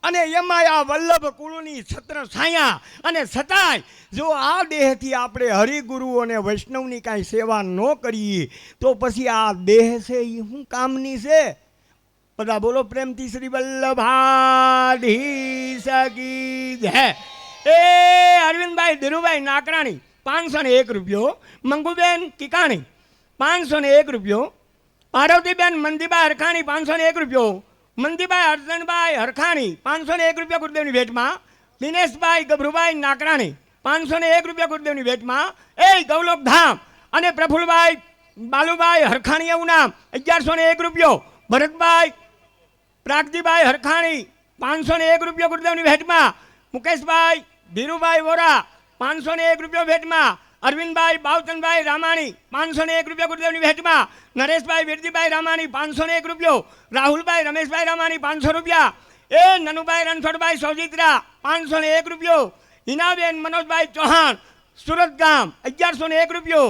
અને એમાં આ વલ્લભ કુળની છત્ર છાયા અને છતાંય જો આ દેહથી આપણે હરિગુરુ અને વૈષ્ણવની કાંઈ સેવા ન કરીએ તો પછી આ દેહ છે એ શું કામની છે. બધા બોલો પ્રેમથી શ્રી વલ્લભાધીશ કી જય. એ અરવિંદભાઈ ધીરુભાઈ નાકરાણી 501 રૂપિયો. મંગુબેન કિકાણી 501 રૂપિયો. પાર્વતીબેન મંદીબાઈ હરખાણી 501 રૂપિયો. મંદીબાઈ અર્જનભાઈ હરખાણી 501 રૂપિયા ગુરુદેવની ભેટમાં. દિનેશભાઈ ગભરુભાઈ નાકરાણી 501 રૂપિયા ગુરુદેવની ભેટમાં. એ ગૌલોક ધામ અને પ્રફુલભાઈ બાલુભાઈ હરખાણી એવું નામ 1101 રૂપિયો. ભરતભાઈ પ્રાગજીભાઈ હરખાણી 501 રૂપિયા ગુરુદેવની ભેટમાં. મુકેશભાઈ ધીરુભાઈ વોરા 501 રૂપિયા ભેટમાં. અરવિંદભાઈ બાવચંદભાઈ રામાણી 501 રૂપિયા ગુરુદેવની ભેટમાં. નરેશભાઈ વીરજીભાઈ રામાણી 501 રૂપિયો. રાહુલભાઈ રમેશભાઈ રામાણી 500 રૂપિયા. એ નનુભાઈ રણછોડભાઈ સોજિત્રા 501 રૂપિયો. હિનાબેન મનોજભાઈ ચૌહાણ સુરત ગામ 1101 રૂપિયો.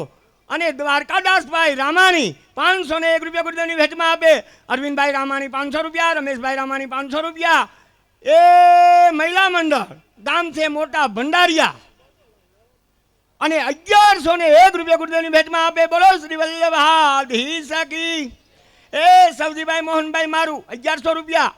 અને દ્વારકાદાસભાઈ રામાણી 501 રૂપિયા ગુરુદેવની ભેટમાં આપે. અરવિંદભાઈ રામાણી 500 રૂપિયા. રમેશભાઈ રામાણી 500 રૂપિયા. એ મહિલા મંડળ ગામ છે મોટા ભંડારિયા અને 1101 રૂપિયા ગુરુદેવની ભેટમાં આપે. બોલો શ્રી વલ્લભાધીશ કી. એ સવજીભાઈ મોહનભાઈ મારું 1100 રૂપિયા.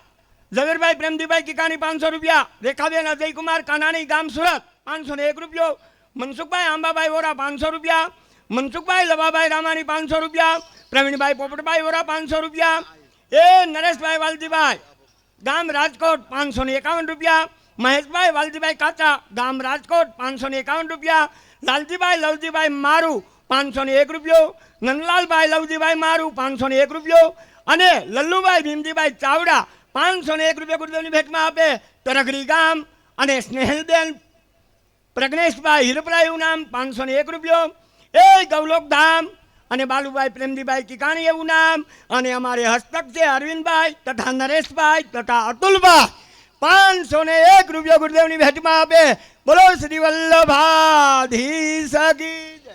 ઝવેરભાઈ પ્રેમજીભાઈ કિકાણી 500 રૂપિયા. રેખાબેન અજયકુમાર કાનાણી ગામ સુરત 501 રૂપિયો. મનસુખભાઈ આંબાભાઈ વોરા 500 રૂપિયા. મનસુખભાઈ લવાભાઈ રામાણી 500 રૂપિયા. પ્રવીણભાઈ પોપટભાઈ વોરા 500 રૂપિયા. એ નરેશભાઈ વાલજીભાઈ ગામ રાજકોટ 551 રૂપિયા. મહેશભાઈ વાલજીભાઈ કાચા ગામ રાજકોટ 551 રૂપિયા. લાલજીભાઈ લવજીભાઈ મારું 501 રૂપિયો. નંદલાલભાઈ લવજીભાઈ મારું 501 રૂપિયો. અને લલ્લુભાઈ ભીમજીભાઈ ચાવડા 501 રૂપિયા ગુરુદેવની ભેટમાં આપે. તરઘરી ગામ અને સ્નેહલબેન પ્રજ્ઞેશભાઈ હિરપરા એવું નામ 501 રૂપિયો. એ ગૌલોક ધામ અને બાલુભાઈ પ્રેમજીભાઈ કિકાણી એવું નામ. અને અમારે હસ્તક છે અરવિંદભાઈ તથા નરેશભાઈ તથા અતુલભાઈ 501 રૂપિયો ગુરુદેવની ભેટમાં આપે. બોલો શ્રી વલ્લભાધીશ કી જય.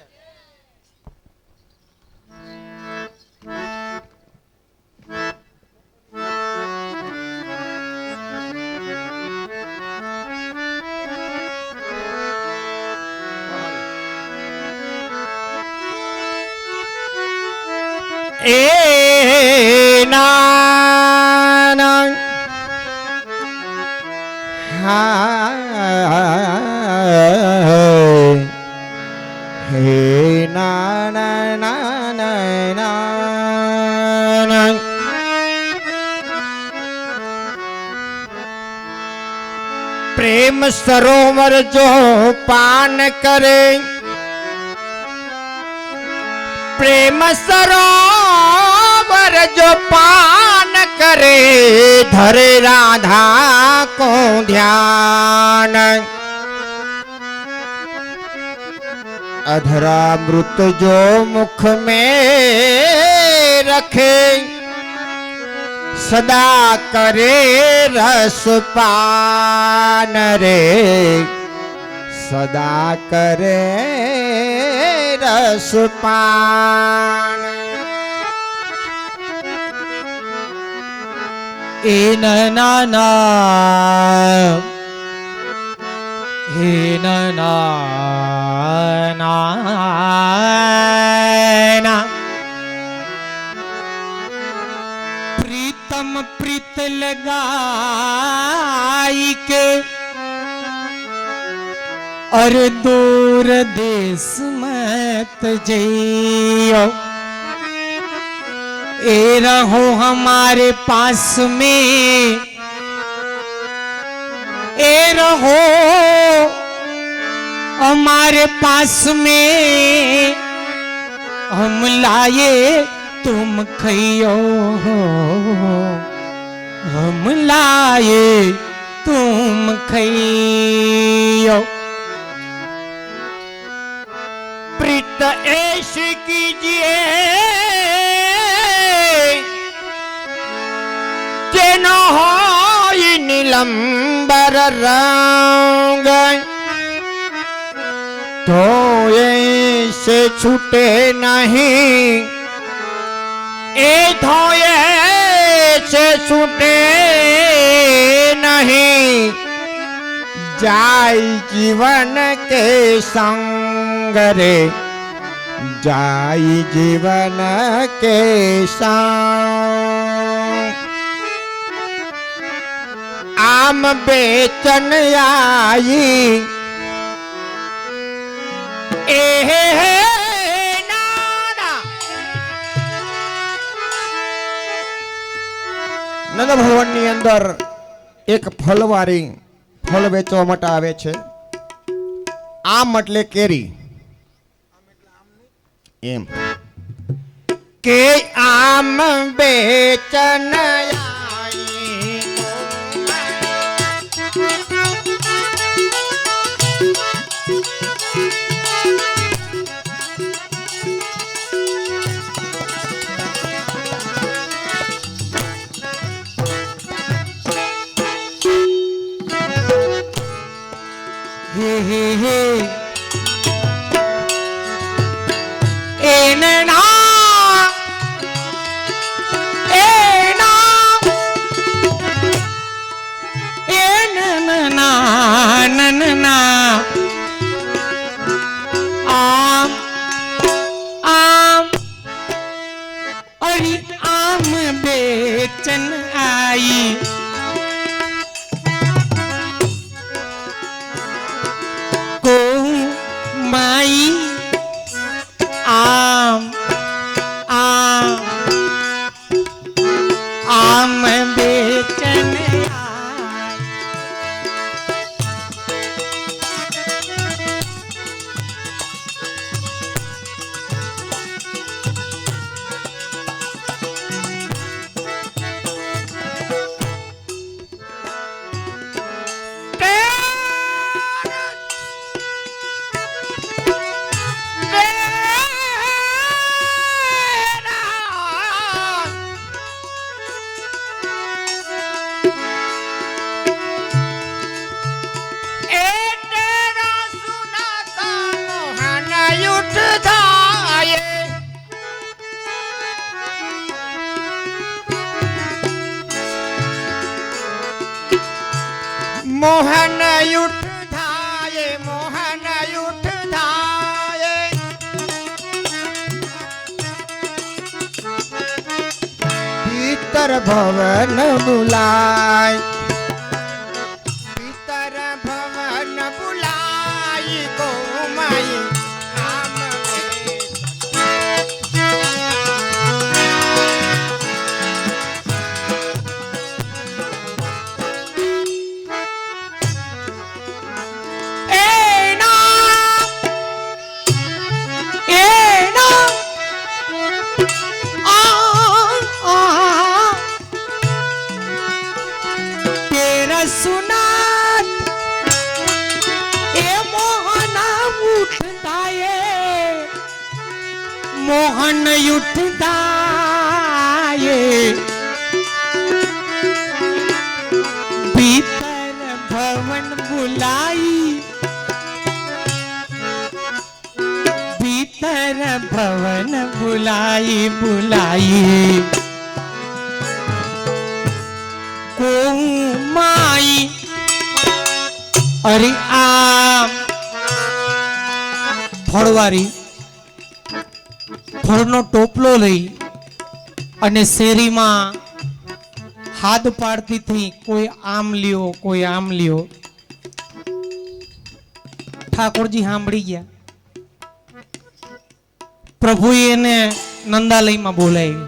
એ ના ના હે ના ના ના ના. પ્રેમ સરોવર જો પાન કરે, પ્રેમ સરોવર જો પાન કરે, ધરે રાधा को ध्यान, अधरामृत जो मुख में रखे, सदा करे रस पान रे, सदा करे रस पान. એ ના ના હે ના પ્રીતમ પ્રીત લગાઈ કે અરે દૂર દેશ મત જइयो, ए रहो हमारे पास में, ए रहो हमारे पास में, हम लाए तुम खइयो, हम लाए तुम खइयो. प्रीत ऐसी कीजिए जेनो होई नीलंबर रंग, तो ऐसे छूटे नहीं, ए धोए से छूटे नहीं, जाई जीवन के संग रे, जाई जीवन के संग. आम बेचन आई ए नाना. નંદ ભવનની અંદર એક ફલવારી ફળ વેચવા માટે આવે છે. આમ એટલે કેરી, એમ કે આમ બેચન હે હે હે એ ના એ ના એ ના આમ આમ અરે આમ બેચન आई को माई आम आम आम बेचन आई. મોહન યુઠ થાય, મોહન યુઠ થાય, ભીતર ભવન બુલાય, ભીતર ભવન બુલાય, ગોમાઈ આમ મોહન યુઠાયે ભીતર ભવન બુલાઈ, ભીતર ભવન બુલાઈ બુલાઈ કોમાઈ. અરે આ ફળવારી ફળનો ટોપલો લઈ અને શેરીમાં હાથ પાડતી થઈ, કોઈ આમ લ્યો કોઈ આમ લ્યો. ઠાકોરજી સાંભળી ગયા. પ્રભુએ એને નંદાલયમાં બોલાવી.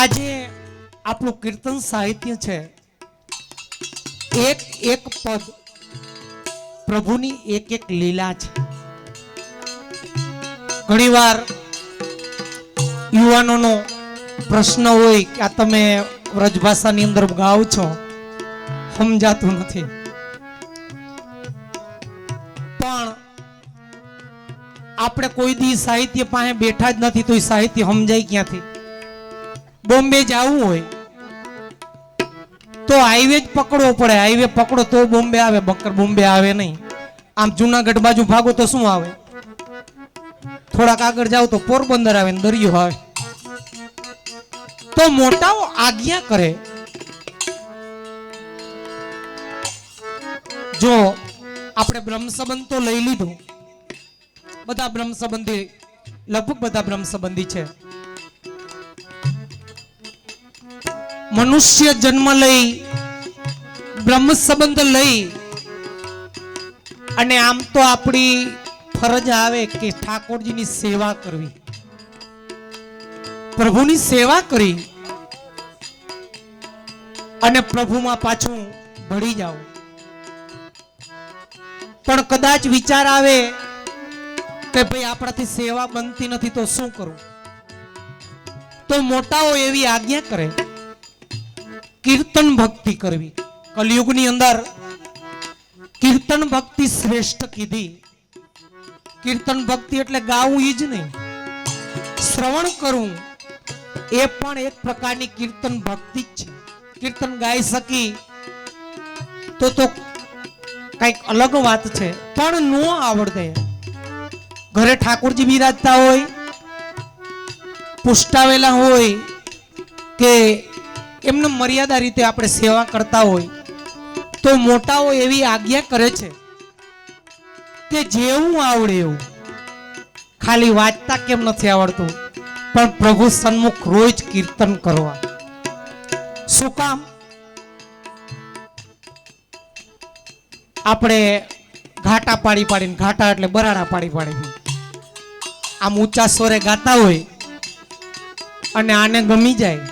આજે આપણું કીર્તન સાહિત્ય છે, એક એક પદ પ્રભુની એક એક લીલા છે. ઘણીવાર યુવાનોનો પ્રશ્ન હોય કે આ તમે વ્રજભાષાની અંદર ગાઓ છો, સમજાતું નથી. પણ આપણે કોઈ દી સાહિત્ય પાસે બેઠા જ નથી તો એ સાહિત્ય સમજાય ક્યાંથી? બોમ્બે જવું હોય તો હાઈવે જ પકડવો પડે. હાઈવે પકડો તો બોમ્બે આવે, બકર બોમ્બે આવે નહીં. આમ જુનાગઢ બાજુ ભાગો તો શું આવે? થોડાક આગળ જાવ તો પોરબંદર આવે ને દરિયો આવે. તો મોટાઓ આજ્ઞા કરે. જો આપણે બ્રહ્મ સંબંધ તો લઈ લીધું, બધા બ્રહ્મ સંબંધી, લગભગ બધા બ્રહ્મ સંબંધી છે. મનુષ્ય જન્મ લઈ બ્રહ્મ સંબંધ લઈ અને આમ તો આપણી ફરજ આવે કે ઠાકોરજીની સેવા કરવી, પ્રભુની સેવા કરી અને પ્રભુમાં પાછું ભળી જાવ. પણ કદાચ વિચાર આવે કે ભાઈ આપણાથી સેવા બનતી નથી તો શું કરું? તો મોટાઓ એવી આજ્ઞા કરે, કીર્તન ભક્તિ કરવી. કલયુગની અંદર કીર્તન ભક્તિ શ્રેષ્ઠ કીધી. કીર્તન ભક્તિ એટલે ગાવું ઈ જ નહીં, શ્રવણ કરવું એ પણ એક પ્રકારની કીર્તન ભક્તિ જ છે. કીર્તન ગાઈ શકી તો કઈક અલગ વાત છે. પણ નો આવડે, ઘરે ઠાકોરજી બિરાજતા હોય, પુષ્ટાવેલા હોય કે એમને મર્યાદા રીતે આપણે સેવા કરતા હોય તો મોટાઓ એવી આજ્ઞા કરે છે કે જેવું આવડે એવું. ખાલી વાંચતા કેમ નથી આવડતું, પણ પ્રભુ સન્મુખ રોજ કીર્તન કરવા. શું કામ? આપણે ઘાટા પાડી પાડીને, ઘાટા એટલે બરાડા પાડી પાડીને આમ ઊંચા સ્વરે ગાતા હોય અને આને ગમી જાય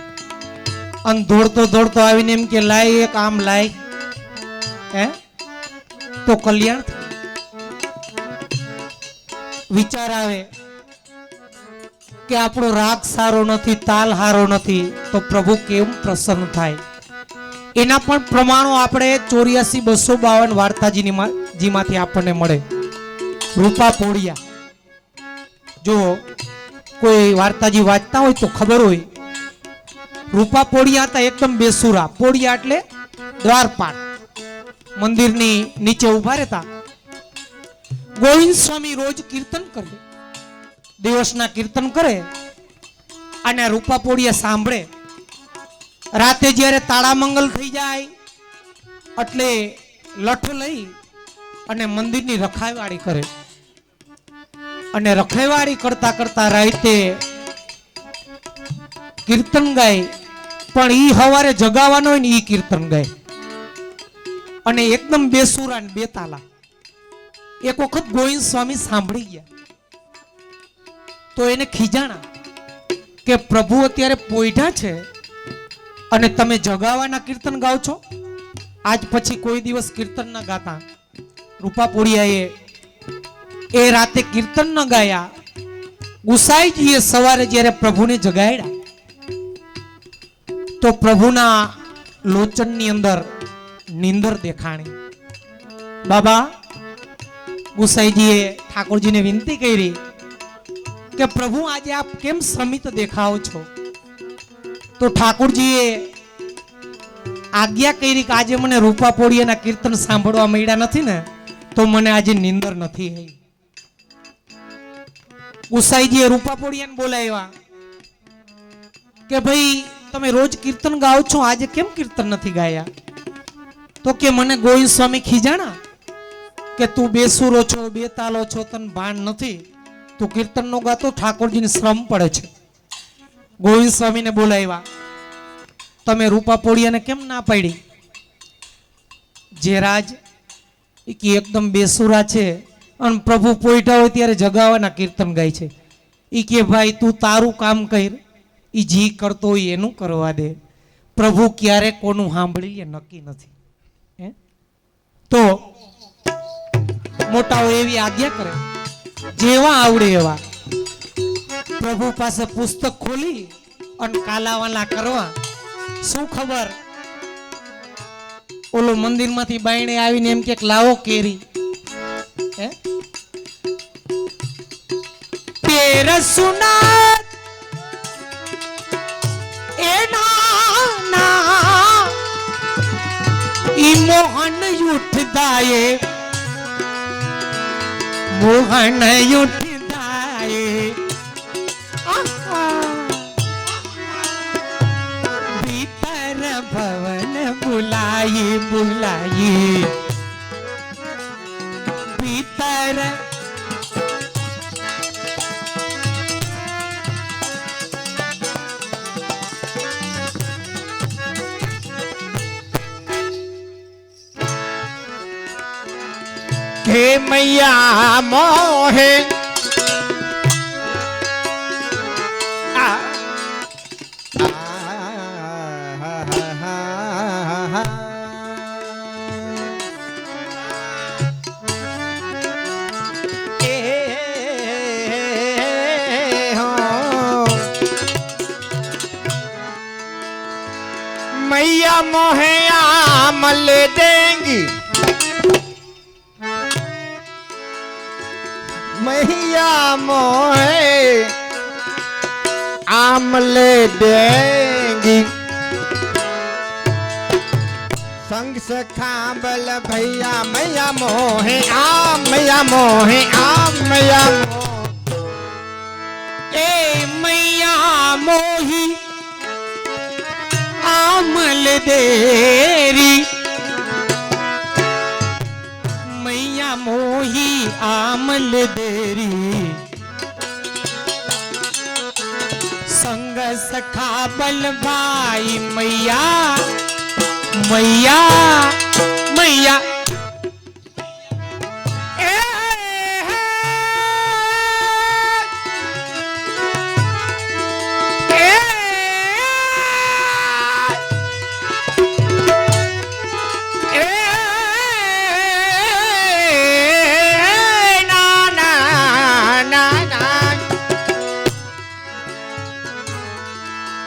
અને દોડતો દોડતો આવીને એમ કે લાય એક આમ લાય, હે તો કલ્યાણ થાય. વિચાર આવે કે આપણો રાગ સારો નથી, તાલ સારો નથી, તો પ્રભુ કેમ પ્રસન્ન થાય? એના પણ પ્રમાણો આપણે 84-252 વાર્તાજીમાંથી આપણને મળે. રૂપા પોળિયા, જો કોઈ વાર્તાજી વાંચતા હોય તો ખબર હોય, રૂપા પોળિયા હતા એકદમ બેસુરા. પોળિયા એટલે દ્વારપાળ, મંદિરની નીચે ઉભા રહેતા. ગોવિંદ સ્વામી રોજ કીર્તન કરે, દિવસના કીર્તન કરે અને રૂપા પોળિયા સાંભળે. રાતે જ્યારે તાળામંગલ થઈ જાય, એટલે લઠ લઈ અને મંદિરની રખાઈવાળી કરે અને રખાઈવાળી કરતા કરતા રાતે કીર્તન ગાય, પણ ઈ હવારે જગાવાનો હોય ને ઈ કીર્તન ગાય અને એકદમ બેસુરા ને બેતાલા. એક વખત ગોવિંદ સ્વામી સાંભળી ગયા તો એને ખીજાણા કે પ્રભુ અત્યારે પોઈઢા છે અને તમે જગાવાના કીર્તન ગાઓ છો. આજ પછી કોઈ દિવસ કીર્તન ન ગાતા. રૂપાપોળિયાએ એ રાતે કીર્તન ન ગાયા. ગુસાઈજીએ સવારે જ્યારે પ્રભુને જગાડ્યા તો પ્રભુના લોચનની અંદર નીંદર દેખાણી. બાબા, ગુસાઈજીએ ઠાકોરજીને વિનંતી કરી કે પ્રભુ આજે આપ કેમ શ્રમિત દેખાઓ છો? તો ઠાકોરજીએ આજ્ઞા કરી કે આજે મને રૂપાપોળિયાના કીર્તન સાંભળવા મળ્યા નથી ને તો મને આજે નીંદર નથી આવી. ગુસાઈજીએ રૂપાપોળિયાને બોલાવ્યા કે ભાઈ તમે રોજ કીર્તન ગાઓ છો, આજે કેમ કીર્તન નથી ગાયા? તો કે મને ગોવિંદ સ્વામી ખીજાણા કે તું બેસુરો છો, બેતાલો છો, તને ભાન નથી, તું કીર્તન નો ગાતો, ઠાકોરજીને શ્રમ પડે છે. ગોવિંદ સ્વામીને બોલાવ્યા. તમે રૂપાપોળિયાને કેમ ના પાડી? જેરાજ કે એકદમ બેસુરા છે અને પ્રભુ પોઈઠા હોય ત્યારે જગાવાના કીર્તન ગાય છે. ઈ કે ભાઈ તું તારું કામ કર, ઈ જી કરતો હોય એનું કરવા દે. પ્રભુ ક્યારે કોનું સાંભળી એ નક્કી નથી. તો મોટાઓ એવી આજ્ઞા કરે, જેવા આવડે એવા પ્રભુ પાસે પુસ્તક ખોલી અને કાલાવાલા કરવા. શું ખબર ઓલો મંદિરમાંથી બાયણે આવીને એમ કે લાવો કેરી, પેર સુનાત એના ઈ મોહન ઉઠદાયે, મોહન ઉઠદાયે ભીતર ભવન બુલાઈ બુલાઈ ભીતર હે મૈયા મોહે मैया मोहे आमल देंगी, मैया मोहे आमल देंगी, संग सखा बल भैया मैया मोहे आम, मैया मोहे आम, मैया ए मैया मोही आमल देरी, मैया मोही आमल देरी, संग सखा बल भाई मैया मैया मैया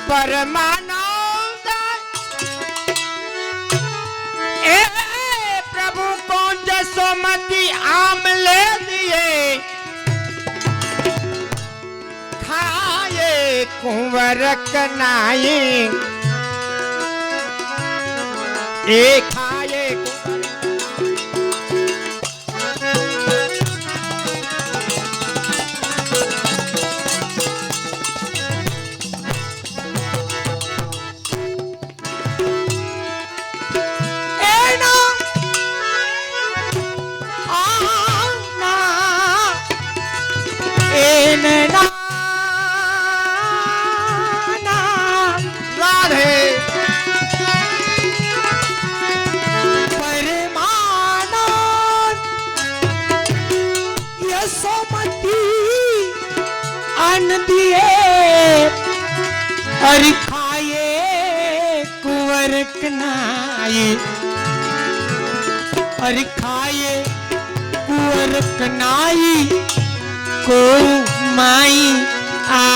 परमानंद ए प्रभु को जसोमती आम ले दिए, खाए कुंवर कनाई ए खाए એના दिए अरे खाए कुंवर कनाई अरे खाए कुंवर कनाई को माई आ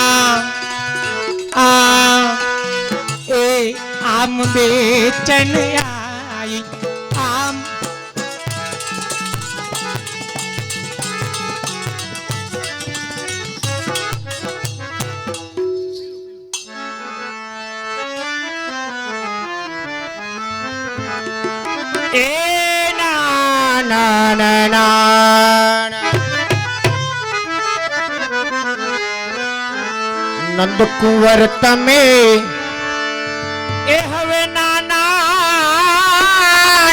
ए आम बेचन आई आम એ ના ના ના ના નંદ કુંવર તમે એ હવે નાના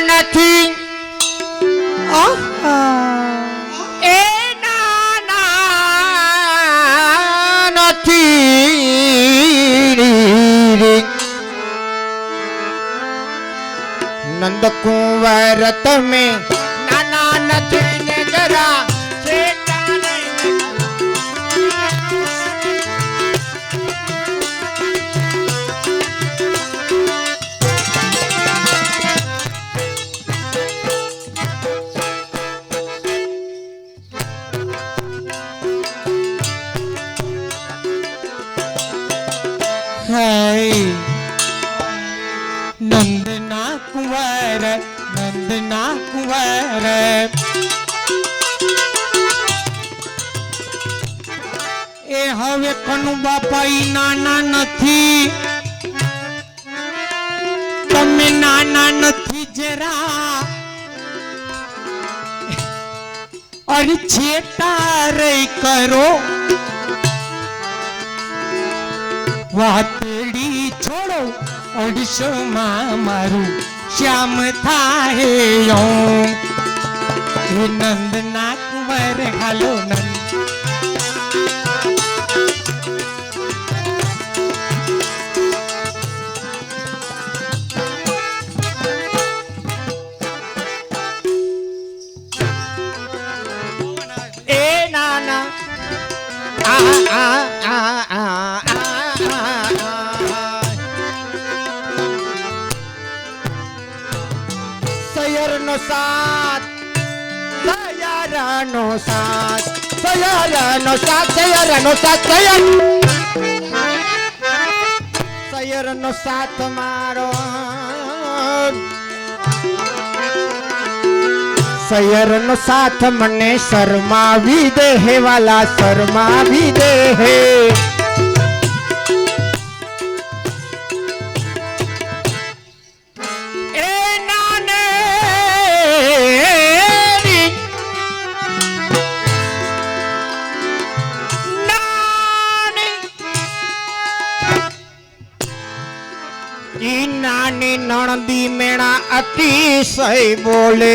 નથી એ નાના નથી નંદ કુંવર તમે નાના નથી ને જરા છેટા નહીં. નંદના કુંવર એ હવે કનુ બાપા ઈ નાના નથી તમે નાના નથી જરા અરે છેટા રે કરો વાતડી છોડો ઓડિશો માં મારું શ્યામ થાય હે નંદના કુંવર હાલો નંદ એ નાના સયરનો સાથ સયરનો સાથ સયરનો સાથ સયરનો સાથ સયરનો સાથ મારો સયરનો સાથ મને શરમાવી દે હે વાલા શરમાવી દે હે એ નાને ઈ નાની નણદી મેણા અતિશય બોલે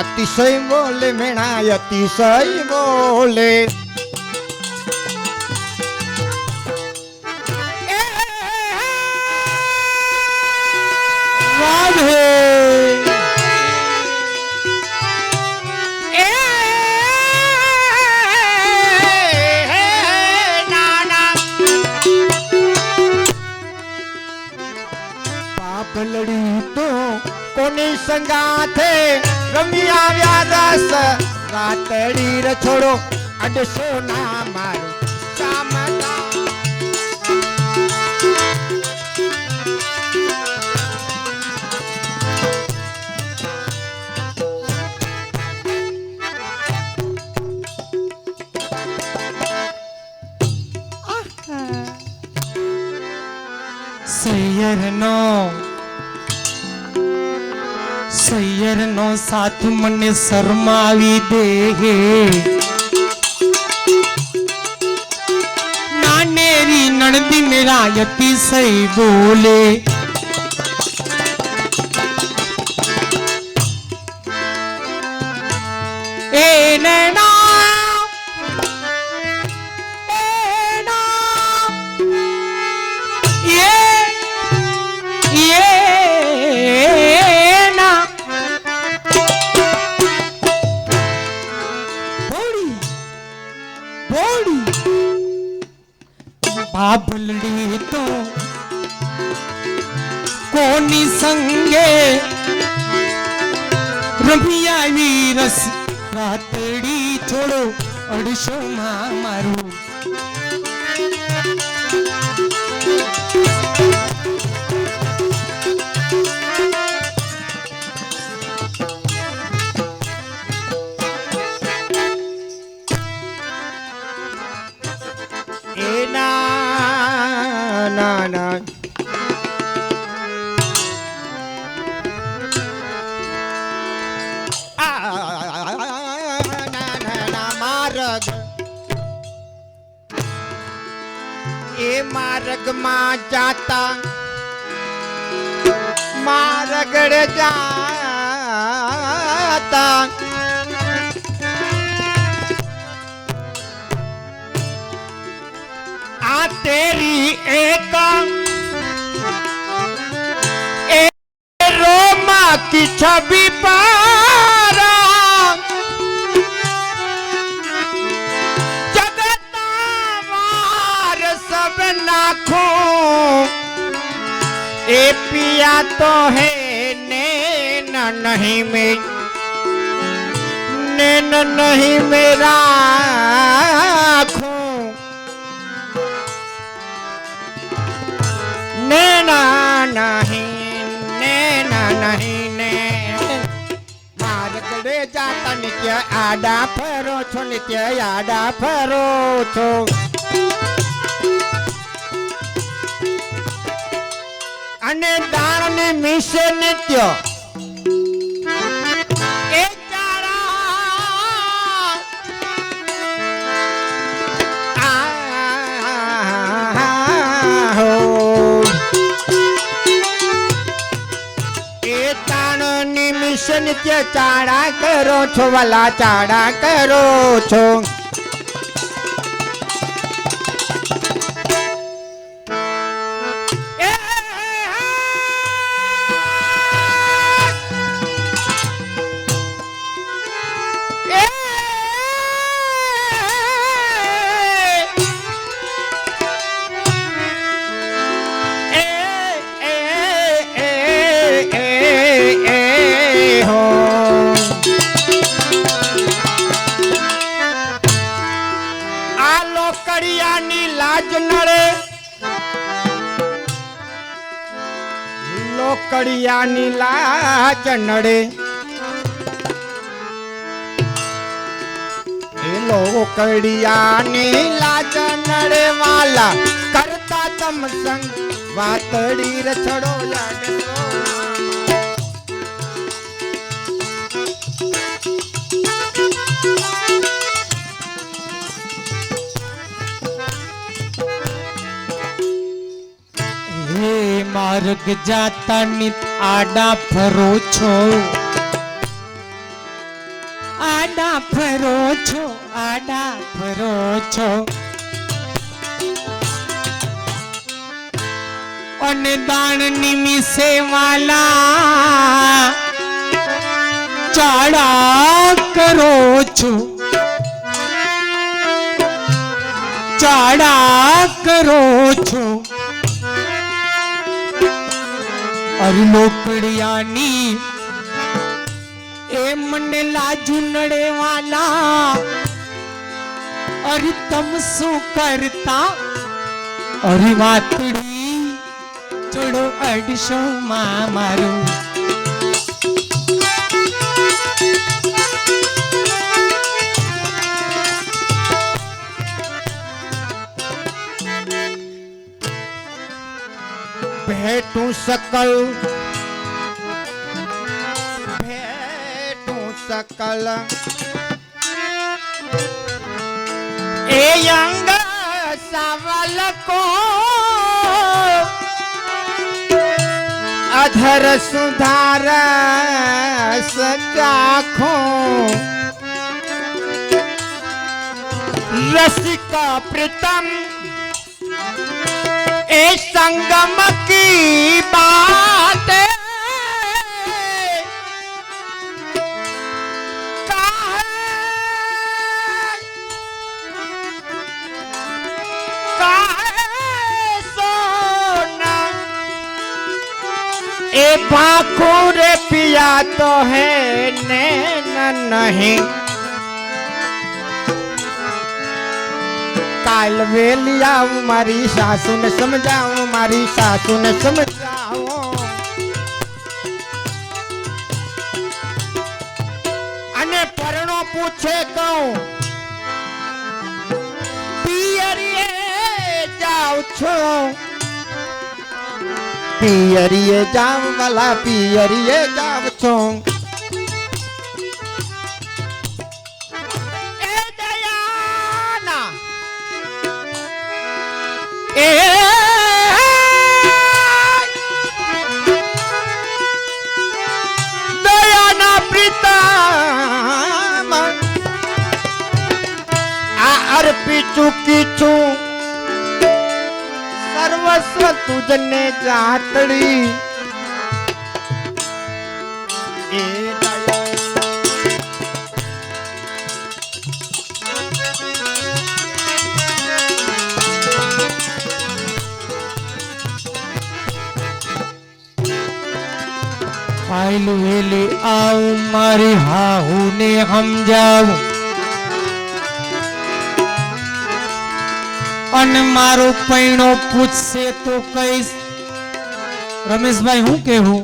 અતિશય બોલે મેણા અતિશય બોલે રાધે પાપ લડી તો કોની સંગાથે રમી આવ્યા દસ રાતડી રછોડો અડસો ના મારું સામના સૈયરનો સાથ મને શરમાવી દે નાનેરી નણદી મેરા અતિશય બોલે એ નૈના બોડી બાબલડી તો કોની સંગે રમી આવી રસ રાતડી છોડો અડશો માં મારું એ ના ના ના માર્ગ એ માર્ગમાં જાતા માર્ગડ જાતા આ તેરી એક એ રોમા की छवि पारा जगतावार सब नाखों ए पिया तो है नैन नहीं में नैन नहीं मेरा आँखों नैना नहीं ने માર્ગડે જાતા નિત્ય આડા ફરો છો નિત્ય આડા ફરો છો અને દાણને મિશે નિત્ય એ નિત્ય ચાડા કરો છો વાલા ચાડા કરો છો લોકડિયાની લાજ નડે એ લોકડિયાની લાજ નડે વાલા કરતા તમ સંગ વાતડી રછડો લાડો માર્ગ જાતા નિત આડા ફરો છો આડા ફરો છો આડા ફરો છો અને દાણ નિમિષે વાલા ચાડા કરો છો ચાડા કરો છો અરે લોકડિયાની એ મને લાજુ નડે વાલા અરે તમ શું કરતા અરે વાતડી જોડો અડશો માં મારું भेटूं सकल ए अंग सावल को अधर सुधार सजाखो रसिक प्रीतम ए संगम की बात ए भाखुर पिया तो है नैन नहीं काल वेलिया मारी सासू ने समझाऊं मारी सासू ने समझाऊं अने परણો पूछे कहूं पियरिए जाऊं छो पियरिए जाम वाला पियरिए जाम छो ए दयाना ए दयाना प्रीतम आ अर्पी चुकी छू सर्वस्व तुझने जातड़ी ए दया फाइल वेले आऊं मारी हाहू ने हम जाऊं અને મારો પૈણો પૂછશે તો કઈશ રમેશભાઈ હું કેવું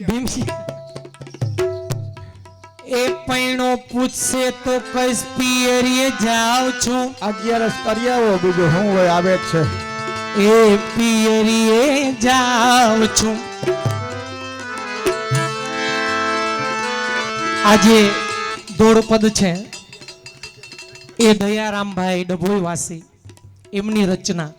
ભીમજી એ પૈણો પૂછશે તો કઈશ પિયરીએ જાઉં છું 11 કર્યાઓ બીજો હું હોય આવે છે એ પિયરીએ જાઉં છું આજે દોડપદ છે એ દયારામભાઈ ડભોઈ વાસી એમની રચના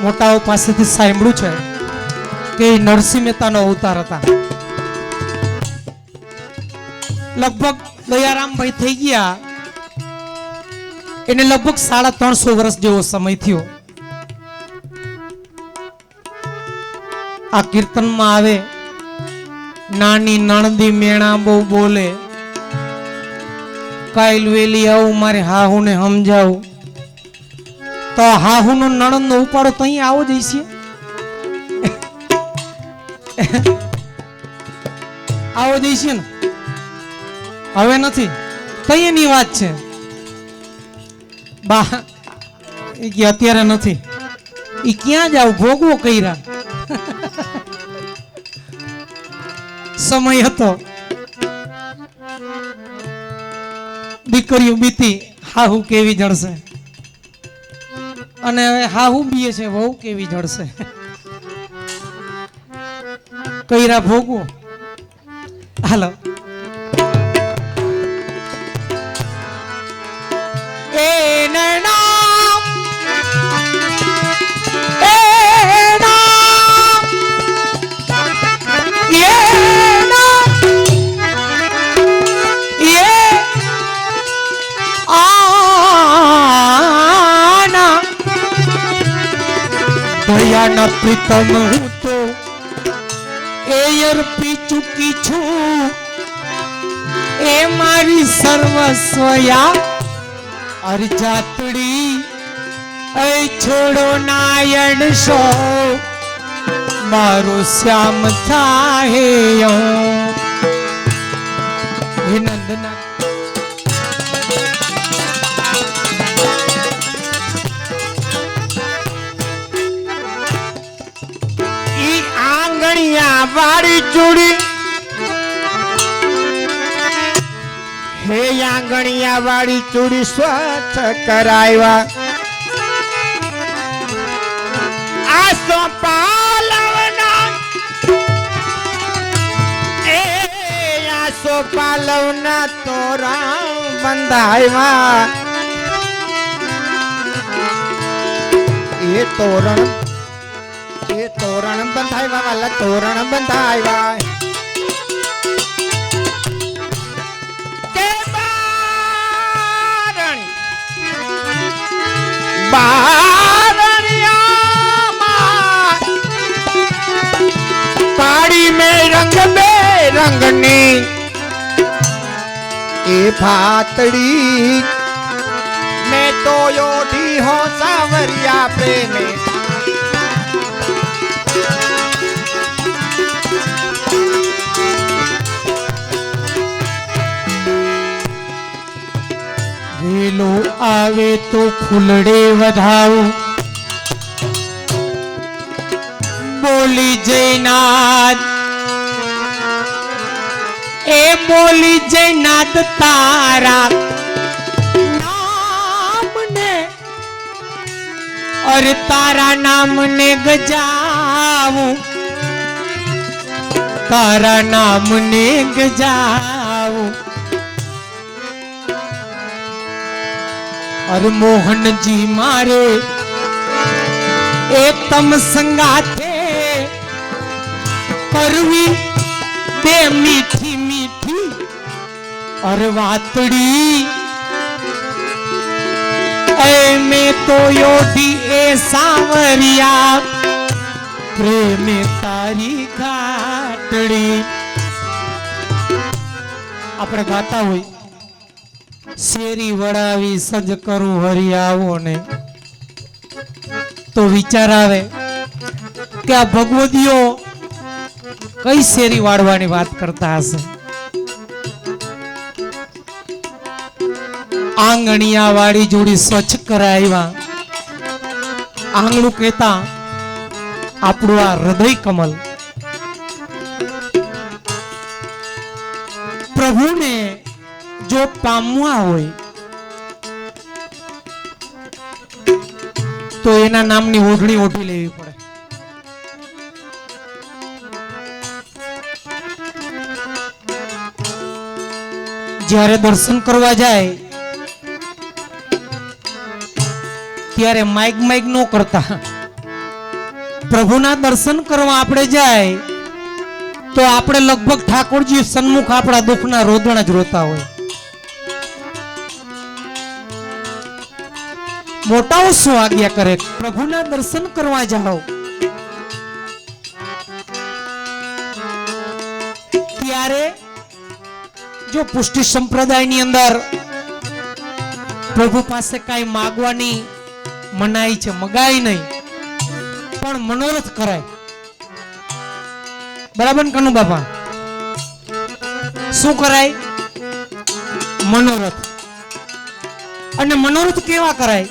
મોટાઓ પાસેથી સાંભળ્યું છે કે એ નરસિંહ મહેતાનો અવતાર હતા લગભગ દયારામભાઈ થઈ ગયા એને લગભગ 350 વર્ષ જેવો સમય થયો આ કીર્તનમાં આવે નાની નણદી મેણા બહુ બોલે કાયલ વેલી આવું મારે હાહુ ને સમજાવું તો હાહુ નો નણંદ નો ઉપાડો તો અહીં આવો જઈશે આવો જઈશે ને હવે નથી તઈ એની વાત છે બા એ કે અત્યારે નથી એ ક્યાં જાવ ભોગવો કર્યા સમય હતો દીકરીઓ બીતી હાહુ કેવી જડશે અને હવે હાહુ બીએ છે વહુ કેવી જડશે કર્યા ભોગવો હાલો એ નૈના દયાના પ્રીતમ હું તો એ અર્પી ચૂકી છું એ મારી સર્વસ્વયા અરજાતડી એ છોડો નાયણ સો મારો શ્યામ થાય હે નંદના વાળી ચૂડી હે આંગણિયા વાળી ચૂડી સ્વચ્છ કરાવ્યા આસો પાલવના એ આસો પાલવના તોરા બંધાવ્યા એ તોરણ બંધાવ્યા વાલા તોરણ બંધાવ્યા કે બારણિયામાં પાડી મેં રંગ બે રંગની ફાતડી મેં તો યોઢી હો સાવરિયા પ્રેમે વેલો આવે તો ફૂલડે વધાવું બોલી જયનાથ એ બોલી જયનાથ તારા નામને અરે તારા નામને ગજાવું તારા નામને ગજાવું અરે મોહનજી મારે એ તમ સંગાથે કરવી બે મીઠી મીઠી અરે વાતડી એ મેં તો યોઢી એ સાવરિયા પ્રેમે તારી ઘાટડી. આપણે ગાતા હોય શેરી વડાવી સજ કરું હરિયાવો ને તો વિચાર આવે કે આ ભગવદીઓ કઈ શેરી વાળવાની વાત કરતા હશે. આંગણિયા વાળી જોડી સ્વચ્છ કરાવ્યા આંગણું કહેતા આપણું આ હૃદય કમલ પ્રભુને જો પામવા હોય તો એના નામની ઓઢણી ઓઢી લેવી પડે. જ્યારે દર્શન કરવા જાય ત્યારે માઇક માઇક નો કરતા પ્રભુના દર્શન કરવા આપણે જાય તો આપણે લગભગ ઠાકોરજી સન્મુખ આપણા દુઃખના રોદણા જ રોતા હોય. મોટાઓ શું આજ્ઞા કરે પ્રભુના દર્શન કરવા જાઓ ત્યારે જો પુષ્ટિ સંપ્રદાયની અંદર પ્રભુ પાસે કઈ માંગવાની મનાઈ છે, મગાઈ નહીં પણ મનોરથ કરાય. બરાબર કનુ બાપા? શું કરાય? મનોરથ. અને મનોરથ કેવા કરાય?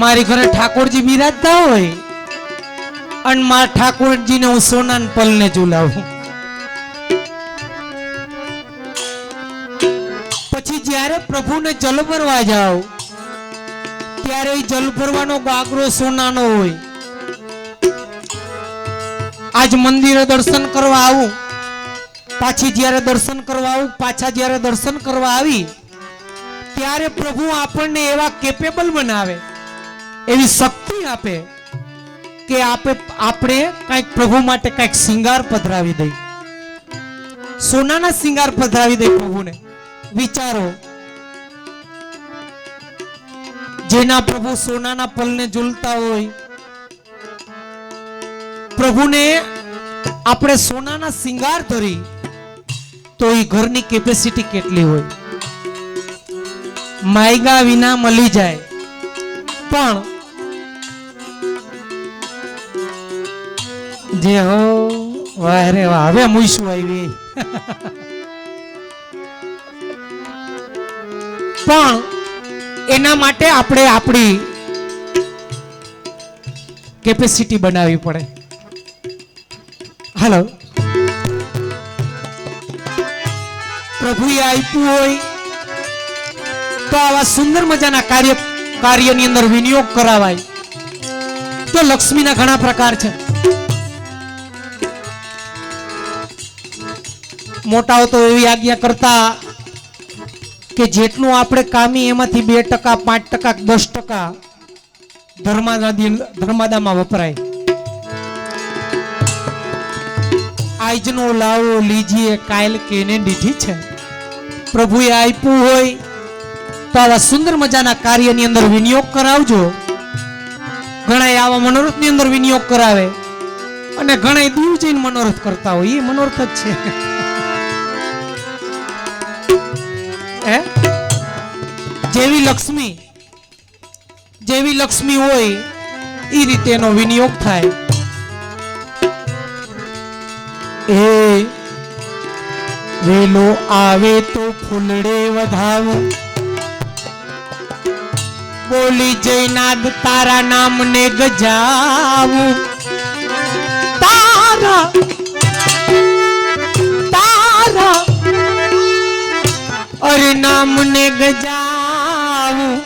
મારી ઘરે ઠાકોરજી બિરાજતા હોય અને મારા ઠાકોરજીને હું સોનાના પલને ઝુલાવું. પછી જ્યારે પ્રભુને જલ ભરવા જાઓ ત્યારે એ જલ ભરવાનો ગાગરો સોનાનો હોય. આજ મંદિરે દર્શન કરવા આવું, પાછી જ્યારે દર્શન કરવા આવું, પાછા જ્યારે દર્શન કરવા આવી ત્યારે પ્રભુ આપણને એવા કેપેબલ બનાવે, એવી શક્તિ આપે કે આપણે કંઈક પ્રભુ માટે કંઈક શિંગાર પધરાવી દઈ, સોનાના શિંગાર પધરાવી દઈ પ્રભુને. વિચારો, જેના પ્રભુ સોનાના પલને ઝૂલતા હોય, પ્રભુને આપણે સોનાના શિંગાર ધરી તો એ ઘરની કેપેસિટી કેટલી હોય. માયગા વિના મળી જાય પણ જે હો વાહ રે વાહ, હવે મૂઈશું આવી પણ એના માટે આપણે આપણી કેપેસિટી બનાવવી પડે. હાલો, પ્રભુએ આપ્યું હોય તો આવા સુંદર મજાના કાર્યની અંદર વિનિયોગ કરાવાય. તો લક્ષ્મીના ઘણા પ્રકાર છે. મોટાઓ તો એવી આજ્ઞા કરતા કે જેટલું આપણે કામી એમાંથી 2%, 5%, 10% ધર્માદામાં વપરાય. આજનો લાવો લીજીએ કાલ કેને દીધી છે. પ્રભુએ આપ્યું હોય તો આવા સુંદર મજાના કાર્યની અંદર વિનિયોગ કરાવજો. ઘણા આવા મનોરથની અંદર વિનિયોગ કરાવે અને ઘણા દૂર જઈને મનોરથ કરતા હોય. એ મનોરથ જ છે. જેવી લક્ષ્મી હોય એ રીતે એનો વિનિયોગ થાય. એ વેલો આવે તો ફૂલડે વધાવું, બોલી જયનાદ તારા નામને ગજાવું, તારા તારા અરે નામને ગજાવું,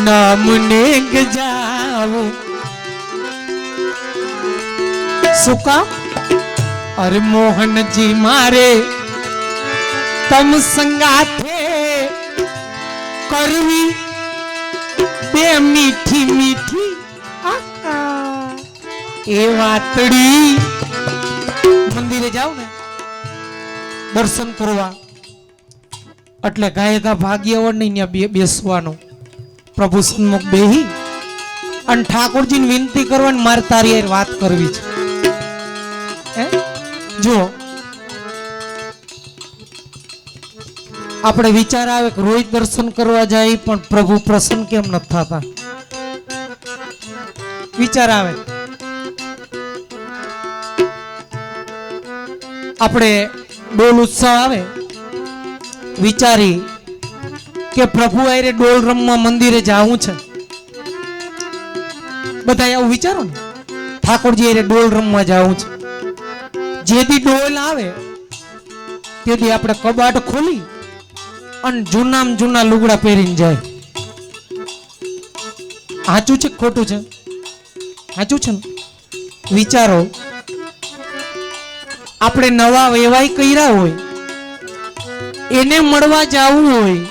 નામને ગજાવું. શું કામ? અરે મોહનજી મારે તમ સંગાથે કરવી બે મીઠી મીઠી એ વાતડી. મંદિરે જાવ ને દર્શન કરવા એટલે ગાયકા ભાગ્યવડ નહીં ત્યાં બેસવાનું, પ્રભુ સન્મુખ બેહી અને ઠાકોરજીને વિનંતી કરવાની, મારે તારી યાર વાત કરવી છે. જો આપણે વિચાર આવે કે રોજ દર્શન કરવા જાય પણ પ્રભુ પ્રસન્ન કેમ નથી થતા? વિચાર આવે. આપણે ડોલ ઉત્સવ આવે વિચારી કે પ્રભુ આરે ડોલ રમવા મંદિરે જવું છે, બધા આવું વિચારો ને. ઠાકોરજી આરે ડોલ રમવા જવું છે. જેથી ડોલ આવે તેથી આપણે કબાટ ખોલી અને જૂનામાં જૂના લુગડા પહેરીને જાય. સાચું છે ખોટું છે? સાચું છે ને? વિચારો, આપણે નવા વેવાય કર્યા હોય એને મળવા જવું હોય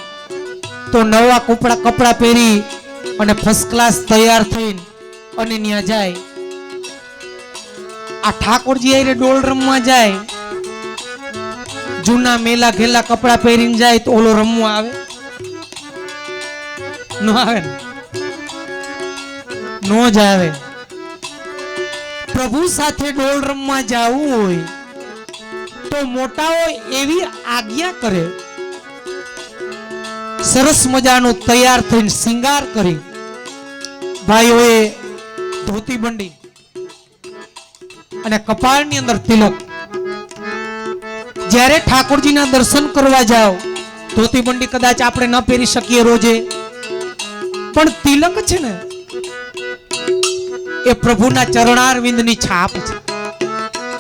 તો નવા કપડા પહેરી અને ફર્સ્ટ ક્લાસ તૈયાર થઈને અને ત્યાં જાય. આ ઠાકોરજી આરે ડોલ રમવા જાય, જૂના મેલા ઘેલા કપડા પહેરીને જાય તો ઓલો રમવા આવે? નો આવે ને? નો જ આવે. પ્રભુ સાથે ડોલ રમવા જવું હોય તો મોટાઓ એવી આજ્ઞા કરે, સરસ મજાનું તૈયાર થઈને શિંગાર કરી, ભાઈઓએ ધોતી બંડી અને કપાળની અંદર તિલક. જ્યારે ઠાકોરજીના દર્શન કરવા જાઓ, ધોતી બંડી કદાચ આપણે ન પહેરી શકીએ રોજે, પણ તિલક છે ને એ પ્રભુના ચરણારવિંદની છાપ છે.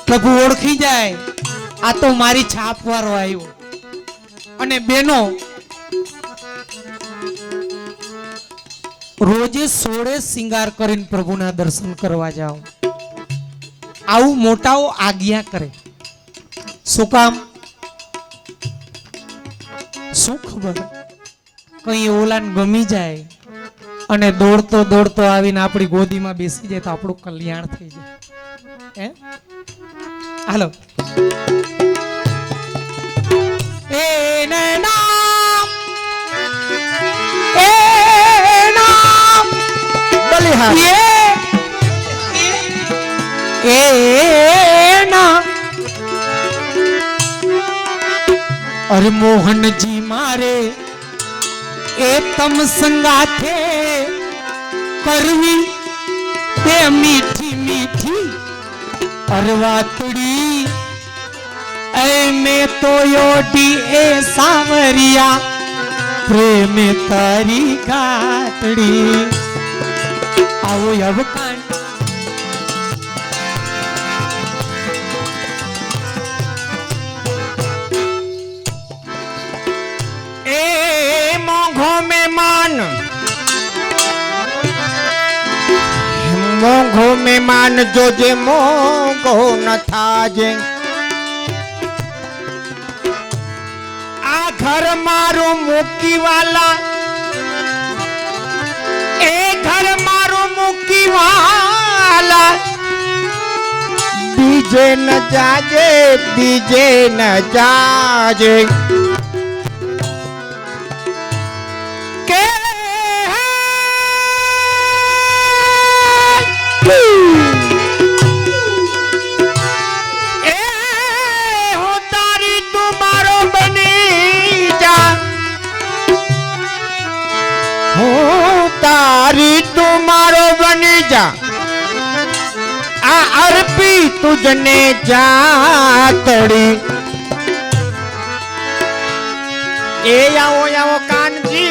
પ્રભુ ઓળખી જાય આ તો મારી છાપ વાળો આવ્યો. અને બેનો રોજે સોળે શિંગાર કરીને પ્રભુના દર્શન કરવા જાઓ. આવું મોટાઓ આજ્ઞા કરે. શું કામ? શું ખબર? કઈ ઓલાને ગમી જાય અને દોડતો દોડતો આવીને આપણી ગોદીમાં બેસી જાય તો આપણું કલ્યાણ થઈ જાય. હે હાલો. એ નામ બલિહાર એ ના. અરે મોહનજી મારે એ તમ સંગાથે કરવી બે મીઠી મીઠી અરવાતડી. એ મેં તો યોડી એ સાવરિયા પ્રેમે તારી ગાતડી. આવો અવકાંડ મોંઘો મહેમાન જોજે મોંઘો ન થાજે. આ ઘર મારું મૂકી વાલા, એ ઘર મારું મૂકી વાલા, બીજે ન જાજે બીજે ન જાજે. તારી તું મારો બની જા આ અર્પી તુજને જાતડી એ આવો આવો કાનજી